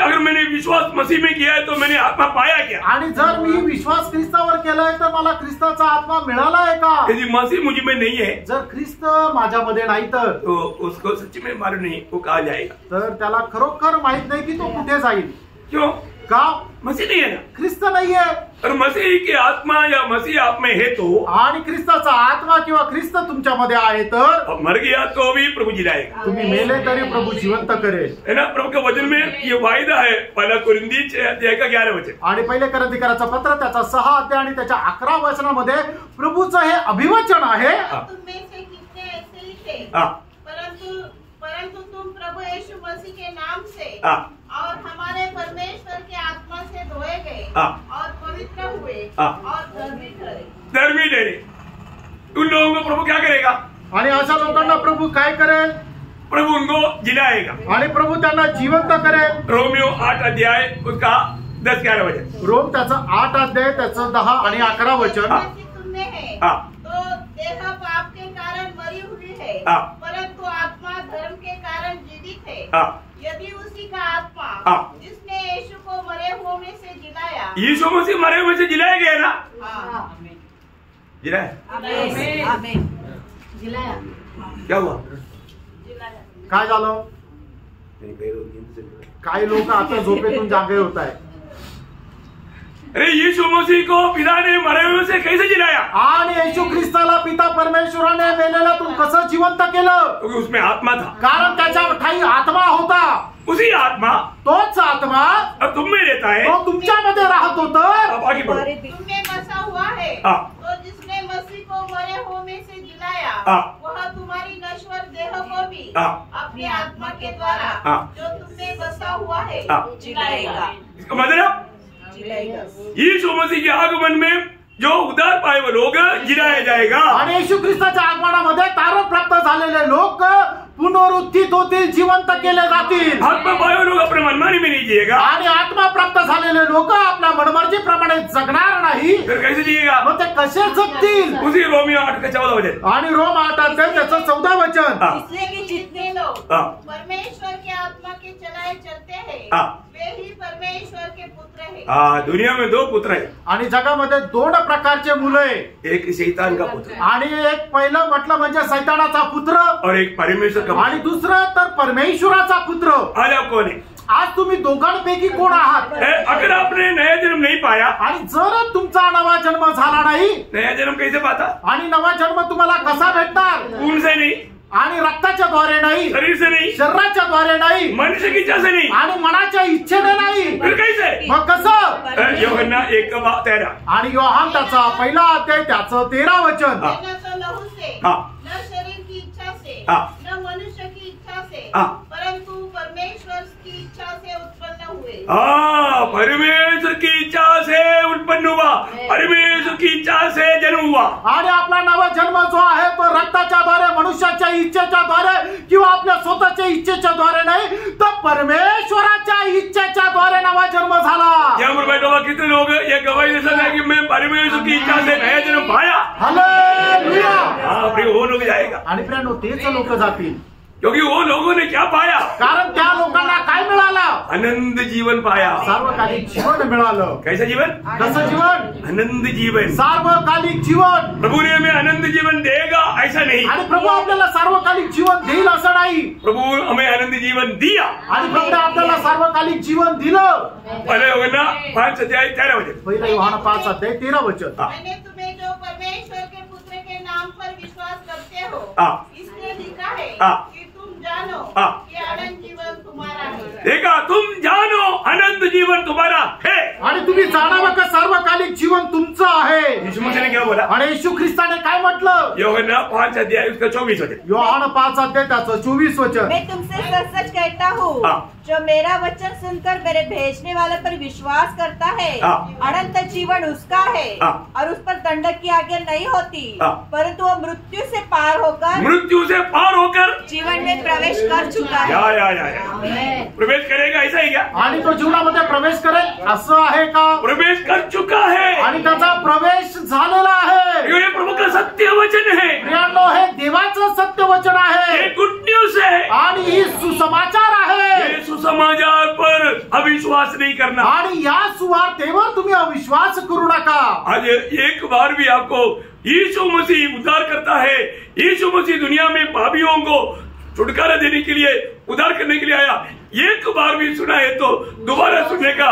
अगर मैंने विश्वास मसीह में किया है तो मैंने आत्मा पाया क्या? आणि जर मी विश्वास ख्रिस्तावर केलाय तर मला ख्रिस्ताचा आत्मा मिळाला आहे का? यदि मसीह मुझ में नहीं है, जर ख्रिस्त माझ्यामध्ये नाही तर तो उसको सच्ची में मालूम नहीं वो कहा जाएगा। तर त्याला खरोखर माहित नाही की तो कुठे जाईल। क्यों? का? मसीह नहीं है ना। ख्रिस्त नाहीये, और मसीह की आत्मा या मसीह आप में है तो, आणि ख्रिस्ताचा आत्मा किंवा ख्रिस्त तुमच्यामध्ये आहे तर मर गया तो भी प्रभु जिलाएगा। तुम्ही मेले तरी प्रभू जिवंत करेल। है ना? प्रभु के वचन में ये वायदा है, पहला कुरिन्थी 6 अध्याय का 11 वचन। आणि पहिले करंथीकराचं पत्र त्याचा 6 अध्याय आणि त्याच्या 11 वचनामध्ये प्रभूचं हे अभिवचन आहे। तुम में से कितने ऐसे ही थे, परंतु तुम प्रभु यीशु मसीह के नाम से और हमारे परमेश्वर के आत्मा से धोए गए और पवित्र हुए और धर्मी ठहरे। धर्मी ठहरे। उन लोगों को प्रभु क्या करेगा? आणि अशा लोकांना प्रभू काय करेल? प्रभु उनको जिलाएगा। आणि प्रभू त्यांना जिवंत करेल। रोमियो 8 अध्याय उसका 10-11 वचन। रोम त्याचं 8 अध्याय त्याचं 10 आणि 11 वचन। तुमने है तो देह पाप के कारण मरी हुई है, परंतु आत्मा धर्म के कारण जीवित है। यदि उसी का आत्मा जिसने यीशु को मरे हुओं में से जिलाया, यीशु मसीह मरे हुए से जिलाया गया ना? जिलाया। आमीन। जिलाया। क्या हुआ? काय झालं? काही लोक आता झोपेतून जागे होत आहेत. अरे यीशु मसीह को पिता ने मरे हुए से कैसे जिलाया? आणि येशू ख्रिस्ताला पिता परमेश्वराने मेलेल्यातून कसं जिवंत केलं? क्योंकि उसमें आत्मा था. कारण त्याच्या ठाई आत्मा होता. उसी आत्मा तोच आत्मा अब तुम में रहता है. तो तुमच्यामध्ये राहत होतं. अब आगे बढ़ो. तुमने बसा हुआ है. तो जिसने मसीह को मरे हुए में से जिलाया वह तुम्हारी नश्वर देह को भी अपनी आत्मा के द्वारा जो तुमने बसा हुआ है जिलाएगा. इसका मतलब यीशु मसीह के आगमन में जो उद्धार पाए वो लोग जिलाया जाएगा. आणि येशू ख्रिस्ताच्या आगमनामध्ये तारण प्राप्त झालेले लोक पुनरुत्थित होतील, जिवंत केले जातील. आत्मा पाए हुए लोग अपने मनमानी में नहीं जिएगा. आणि आत्मा प्राप्त झालेले लोक आपल्या मनमर्जीप्रमाणे जगणार नाही. फिर कैसे जिएगा? मग ते कसे जगतील? उसी रोमियो 8:14 वचन. आणि रोम 8 त्याचं 14 वचन. इसलिए कि जितने लोग परमेश्वर के आत्मा के चलाए चलते हैं वे ही परमेश्वर के पुत्र हैं. दुनिया में 2 पुत्र है. आणि जगामध्ये 2 प्रकारचे मुलं आहे. एक शैतान का पुत्र आणि एक पहिलं म्हटलं म्हणजे सैतानाचा पुत्र और एक परमेश्वर का आणि दुसरं तर परमेश्वराचा पुत्र. आज आप कौन है? आज तुम्ही दोघांपैकी कोण आहात? अगर आपने नया जन्म नहीं पाया, आणि जर तुमचा नवा जन्म झाला नाही, नया जन्म कैसे पाता? आणि नवा जन्म तुम्हाला कसा भेटणार? खून से नहीं, आणि रक्ताच्या द्वारे नाही, शरीर से नहीं, शरीराच्या द्वारे नाही, मनुष्य की इच्छा से नहीं, आणि मनाच्या इच्छेने नाही. फिर कैसे? मग कसं? यूहन्ना 1:13. आणि योहान त्याचा पहिला अध्याय त्याचं 13 वचन. न तो लहू से न शरीर की इच्छा से न मनुष्य की इच्छा से परंतु परमेश्वर की इच्छा से उत्पन्न हुए. परमेश्वर की इच्छा से उत्पन्न हुआ, परमेश्वर की इच्छा से जन्म हुआ. आणि आपला नवा जन्म जो आहे तो रक्ताच्या द्वारे, मनुष्याच्या इच्छेच्या द्वारे किंवा आपल्या स्वतःच्या इच्छेच्या द्वारे नाही, तर परमेश्वराच्या इच्छेच्या द्वारे नवा जन्म झाला. यहाँ पर बैठा हुआ कितने लोग ये गवाही दे सकते हैं कि मैं परमेश्वर की इच्छा से नया जन्म पाया? हालेलुया. फिर वो लोग जाएगा. आणि प्रियांनो तेच लोक जातील. क्योंकि वो लोगों ने क्या पाया? कारण त्या लोकांना काय मिळालं? आनंद जीवन पाया. सार्वकालिक जीवन मिळालं. कैसा जीवन? कसं जीवन? आनंद जीवन. सार्वकालिक जीवन. प्रभु ने हमें आनंद जीवन देगा ऐसा नहीं. आणि प्रभू आपल्याला सार्वकालिक जीवन देईल असं नाही. प्रभु हमें आनंद जीवन दिया. आणि प्रभूने आपल्याला सार्वकालिक जीवन दिलं. पहले यूहन्ना 5:13 वचन. पहिलं योहान 5:13 वचन. मैंने तुम्हें जो परमेश्वर के पुत्र के नाम पर विश्वास करते हो इसलिए लिखा है कि तुम जानो कि अनंत जीवन तुम्हारा है. देखा, तुम जानो अनंत जीवन तुम्हारा है. आणि तुम्ही जाणावं का सार्वकालिक जीवन तुमचं आहे. यीशु मसीह ने क्या बोला? आणि येशू ख्रिस्ताने काय म्हटलं? यूहन्ना 5:24 वचन. योहान 5 त्याचं 24 वचन. मैं तुमसे सच सच कहता हूँ जो मेरा वचन सुनकर मेरे भेजने वाले पर विश्वास करता है अनंत जीवन उसका है और उस पर दंडक की आज्ञा नहीं होती परंतु वो मृत्यू से पार होकर जीवन में प्रवेश कर चुका है. या. प्रवेश करेगा ऐसा ही क्या? आणि तो जीवनामध्ये प्रवेश करेल असं आहे का? प्रवेश कर चुका है आणि त्याचा प्रवेश झालेला आहे. ये प्रभु का सत्य वचन है. प्रियांनो हे देवाचं सत्य वचन आहे. ये गुड न्यूज है. आणि ही सुसमाचार आहे. सुसमाचार पर अविश्वास नहीं करना. आणि या सुवार्तेवर तुम्ही अविश्वास करू नका. आज एक बार भी आपको यीशु मसीह उद्धार करता है. यीशु मसीह दुनिया में पापियों को छुटकारा देने के लिए, उद्धार करने के लिए आया. एक बार भी सुना है तो दोबारा सुनने का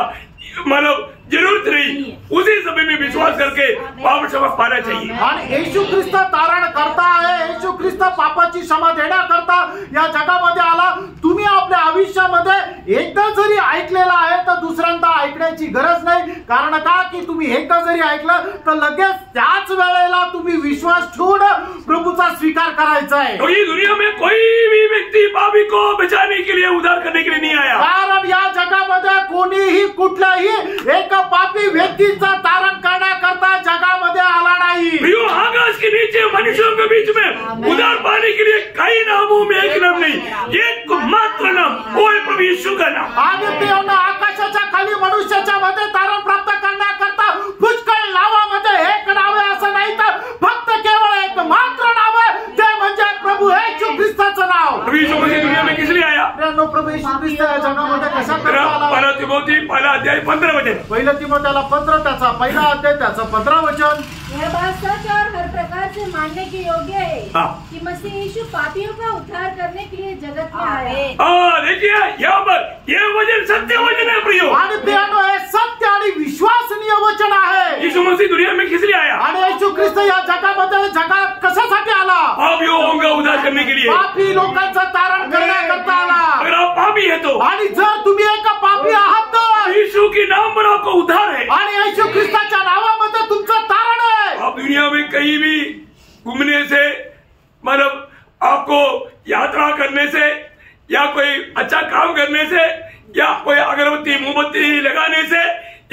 मतलब जरूरत नहीं. उसी समय में विश्वास करके पाप क्षमा पाना चाहिए. आणि येशू ख्रिस्त तारण करता आहे. येशू ख्रिस्त पापाची क्षमा देण्याकरता या जगामध्ये आला. तुम्ही आपल्या आयुष्यामध्ये एकदा जरी ऐकलेला आहे तर दुसऱ्यांदा ऐकण्याची गरज नाही. कारण का की तुम्ही एकदा जरी ऐकलं तर लगेच त्याच वेळेला तुम्ही विश्वास ठेवून प्रभूचा स्वीकार करायचा आहे. तो ये दुनिया में कोई भी व्यक्ति पापी को बचाने के लिए, उद्धार करने के लिए नहीं आया. कारण या जगामध्ये कोणीही कुठल्याही एक पापी व्यक्तीचा तारण करण्याकरता जगामध्ये आला नाही. आकाश के नीचे मनुष्यों के बीच में उद्धार पाने के लिए कई नामों में एक नाम नहीं, एक मात्र नाम, वो है प्रभु यीशु का नाम. आणि आकाशाच्या खाली मनुष्याच्या मध्ये तारण प्राप्त करण्याकरता पुष्कळ नावामध्ये एक नाव आहे असं नाही तर फक्त केवळ एक मात्र नाव आहे, ते म्हणजे प्रभू येशू ख्रिस्ताचं नाव. प्रभु यीशु मसीह दुनिया में किस लिए आया? प्रभू येशू ख्रिस्त या जगामध्ये कशा करता आला? 1 तिमोथी 1:15 वचन. पहिलं तिमोथेला 15 त्याचा पहिला अध्याय त्याचं 15 वचन. यह बात सच और हर प्रकार से मानने के योग्य है कि मसीह यीशु पापियों का उद्धार करने के लिए जगत में आया। देखिए यहाँ पर ये वचन सत्य वचन है प्रियो, आणि प्रियानो हे सत्य आणि विश्वासनीय वचन आहे। यीशु मसीह दुनिया में किस लिए आया? आणि येशू ख्रिस्त या जगामध्ये जगात कशासाठी आला? पापियों का उद्धार करने के लिए, पापी लोकांचं तारण करण्याकरता आला। अगर आप पापी है तो, आणि जर तुम्ही एक पापी आहात तर यीशु के नाम पर आपको उद्धार है आणि येशू ख्रिस्ताच्या नावामध्ये तुमचं तारण आहे। आप दुनिया में कहीं भी घूमने से, मतलब आपको यात्रा करने से या कोई अच्छा काम करने से या कोई अगरबत्ती मोमबत्ती लगाने से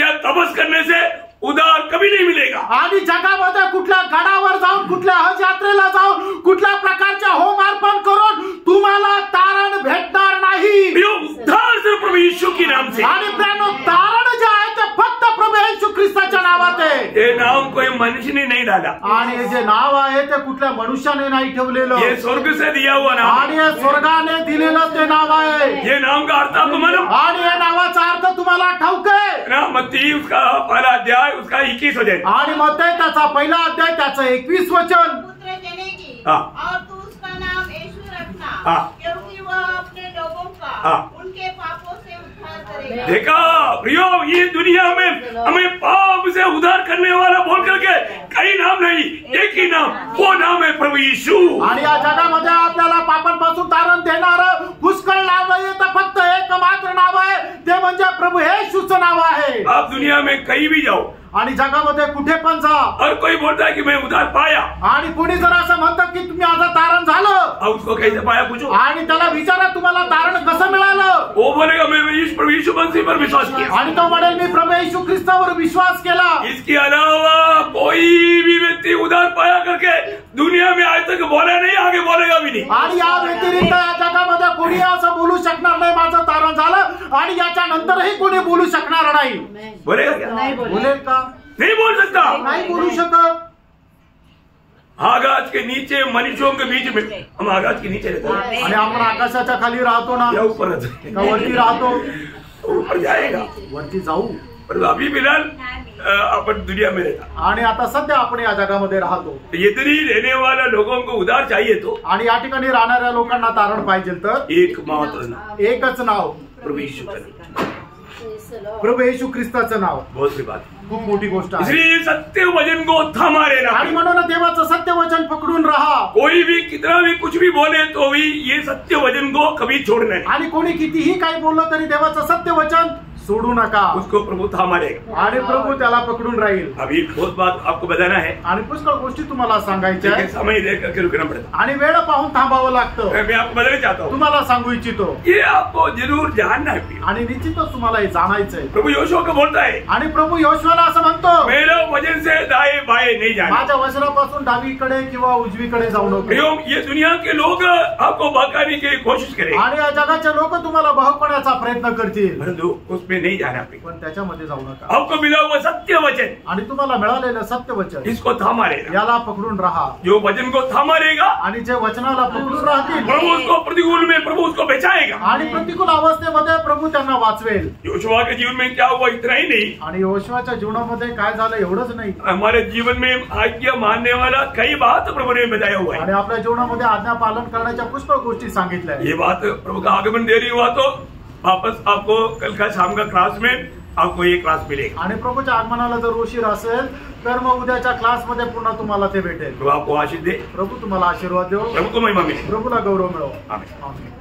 या तपस करने से उद्धार कभी नहीं मिलेगा। आणि जगामध्ये कुठल्या गडावर जाऊन, कुठल्या हज यात्रेला जाऊन, कुठल्या प्रकारच्या होम अर्पण करून तुम्हाला तारण भेटणार नाही। उद्धार सिर्फ प्रभु यीशु के नाम से। आणि प्रियानो तारण जे आहे ते फक्त प्रभू येशू ख्रिस्ताच्या नावात आहे। ये नाम कोई मनुष्य ने नहीं डाला, आणि हे जे नाव आहे ते कुठल्या मनुष्याने नाही ठेवलेलं, ये स्वर्ग से दिया हुआ नाम, आणि हे स्वर्गाने दिलेलं ते नाव आहे। ये नाम का अर्थ आपको मालूम? आणि या नावाचा अर्थ तुम्हाला ठाऊक आहे ना? मत्ती उसका पहला अध्याय उसका 21 वचन, आणि मग त्याचा पहिला अध्याय त्याचं 21 वचन। पुत्र जनेगी हाँ। और तू उसका नाम यीशु रखना, हाँ। क्योंकि वह अपने लोगों का हाँ। उनके पापों से उद्धार करेगा। देखा प्रियो, ये दुनिया में हमें पाप से उद्धार करने वाला बोल करके कई नाम नहीं, एक ही नाम, वो नाम है प्रभु यीशु। आणि या जगामध्ये आपल्याला पापांपासून तारण देणारं पुष्कळ नाव नाही, तर फक्त एक मात्र नाव आहे, ते म्हणजे प्रभु येशूचं नाव आहे। आप दुनिया में कहीं भी जाओ आणि जगामध्ये कुठे पण जा, और कोई बोलता है कि मैं उद्धार पाया, आणि कोणी जर असं म्हणतं की तुम्ही आता तारण झालं, अब उसको कैसे पाया पूछो, आणि त्याला विचारा तुम्हाला तारण कसं मिळालं, वो बोलेगा मैं प्रभु यीशु मसीह पर विश्वास किया। आणि तो म्हणेल मी प्रभू येशू ख्रिस्तावर विश्वास केला। इसके अलावा कोई भी व्यक्ति उद्धार पाया करके दुनिया में आज तक बोला नहीं, आगे बोलेगा भी नहीं। आणि या व्यतिरिक्त या जगामध्ये कोणी असं बोलू शकणार नाही माझं तारण झालं, आणि याच्या नंतरही कोणी बोलू शकणार नाही। बोलेगा क्या? बोलेल का? नहीं बोल सकता। नाही बोलू शकत। आकाश के नीचे मनुष्यों के बीच में, हम आकाश के नीचे रहते हैं आणि आपण आकाशाच्या खाली राहतो ना, या ऊपर का वरती राहतो? ऊपर जाएगा, वरती जाऊ, पर अभी फिलहाल अपन दुनिया में रहता। आणि आता सध्या आपण या जगामध्ये राहतो। इधर ही रहने वाले लोगों को उद्धार चाहिए तो आणि या ठिकाणी राहणाऱ्या लोकांना तारण पाहिजे तर एकमात्र नाम एकच नाव, प्रभु यीशु का नाम। प्रभू येशू ख्रिस्ताचं नाव। बहुत सी बात, खूप मोठी गोष्ट आहे। इसलिए सत्य वचन को थामा रहना। आणि म्हणून देवाचं सत्य वचन पकडून राहा। कोई भी कितना भी कुछ भी बोले तो भी ये सत्य वचन को कभी छोड़ना नहीं। आणि कोणी कितीही काही बोललं तरी देवाचं सत्य वचन सोडू नका, उसको प्रभु थामा रहेगा आणि प्रभू त्याला पकडून राहील। अभी बहुत बात आपको बताना है, आणि पुष्कळ गोष्टी तुम्हाला सांगायच्या लेकिन आहे, समय देख करके रुकना पड़ता आणि वेळ पाहून थांबावं लागतं। है। मैं आपको बताना चाहता हूँ, तुम्हाला सांगू इच्छितो, ये आपको जरूर जानना है। आणि निश्चितच तुम्हाला हे जाणायचंय। प्रभु यहोशू को बोलता है, आणि प्रभू योशुआला असं म्हणतो, मेरा वचन से दाएं बाएं नहीं जाना। माझ्या वचनापासून डावीकडे किंवा उजवीकडे जाऊ नको। ये दुनिया के लोग आपको बहकाने की कोशिश करेंगे, आणि या जगाचे लोक तुम्हाला बहकवण्याचा प्रयत्न करतील, परंतु उसमें नहीं जाना। पण त्याच्यामध्ये जाऊ नका। आपको मिला हुआ सत्य वचन, आणि तुम्हाला मिळालेलं सत्य वचन इसको थामा रहेगा। याला पकडून राहा, जो वचन को थामा रहेगा, आणि जे वचनाला पकडून राहतील प्रभु उसको प्रतिकूल में प्रभु उसको बचाएगा। आणि प्रतिकूल अवस्थेमध्ये प्रभू त्यांना वाचवेल। योशुआ के जीवन में क्या हुआ इतना ही नहीं, आणि योशुआच्या जीवनामध्ये काय झालं एवढंच नाही, हमारे जीवन में आज्ञा मानने वाला कई बात प्रभु ने बताया हुआ है। आणि आपल्या जीवनामध्ये आज्ञा पालन करण्याच्या पुष्कळ गोष्टी सांगितल्या। ये बात प्रभु का आगमन देरी हुआ तो वापस आपको कल का शाम का क्लास में आपको ये क्लास मिलेगा। आणि प्रभूच्या आगमनाला जर उशीर असेल तर मग उद्याच्या क्लासमध्ये पुन्हा तुम्हाला ते भेटेल। प्रभु आपको आशीष दे, प्रभू तुम्हाला आशीर्वाद देव, प्रभु को महिमा मिले। प्रभूला गौरव मिळो। आमीन। आमीन।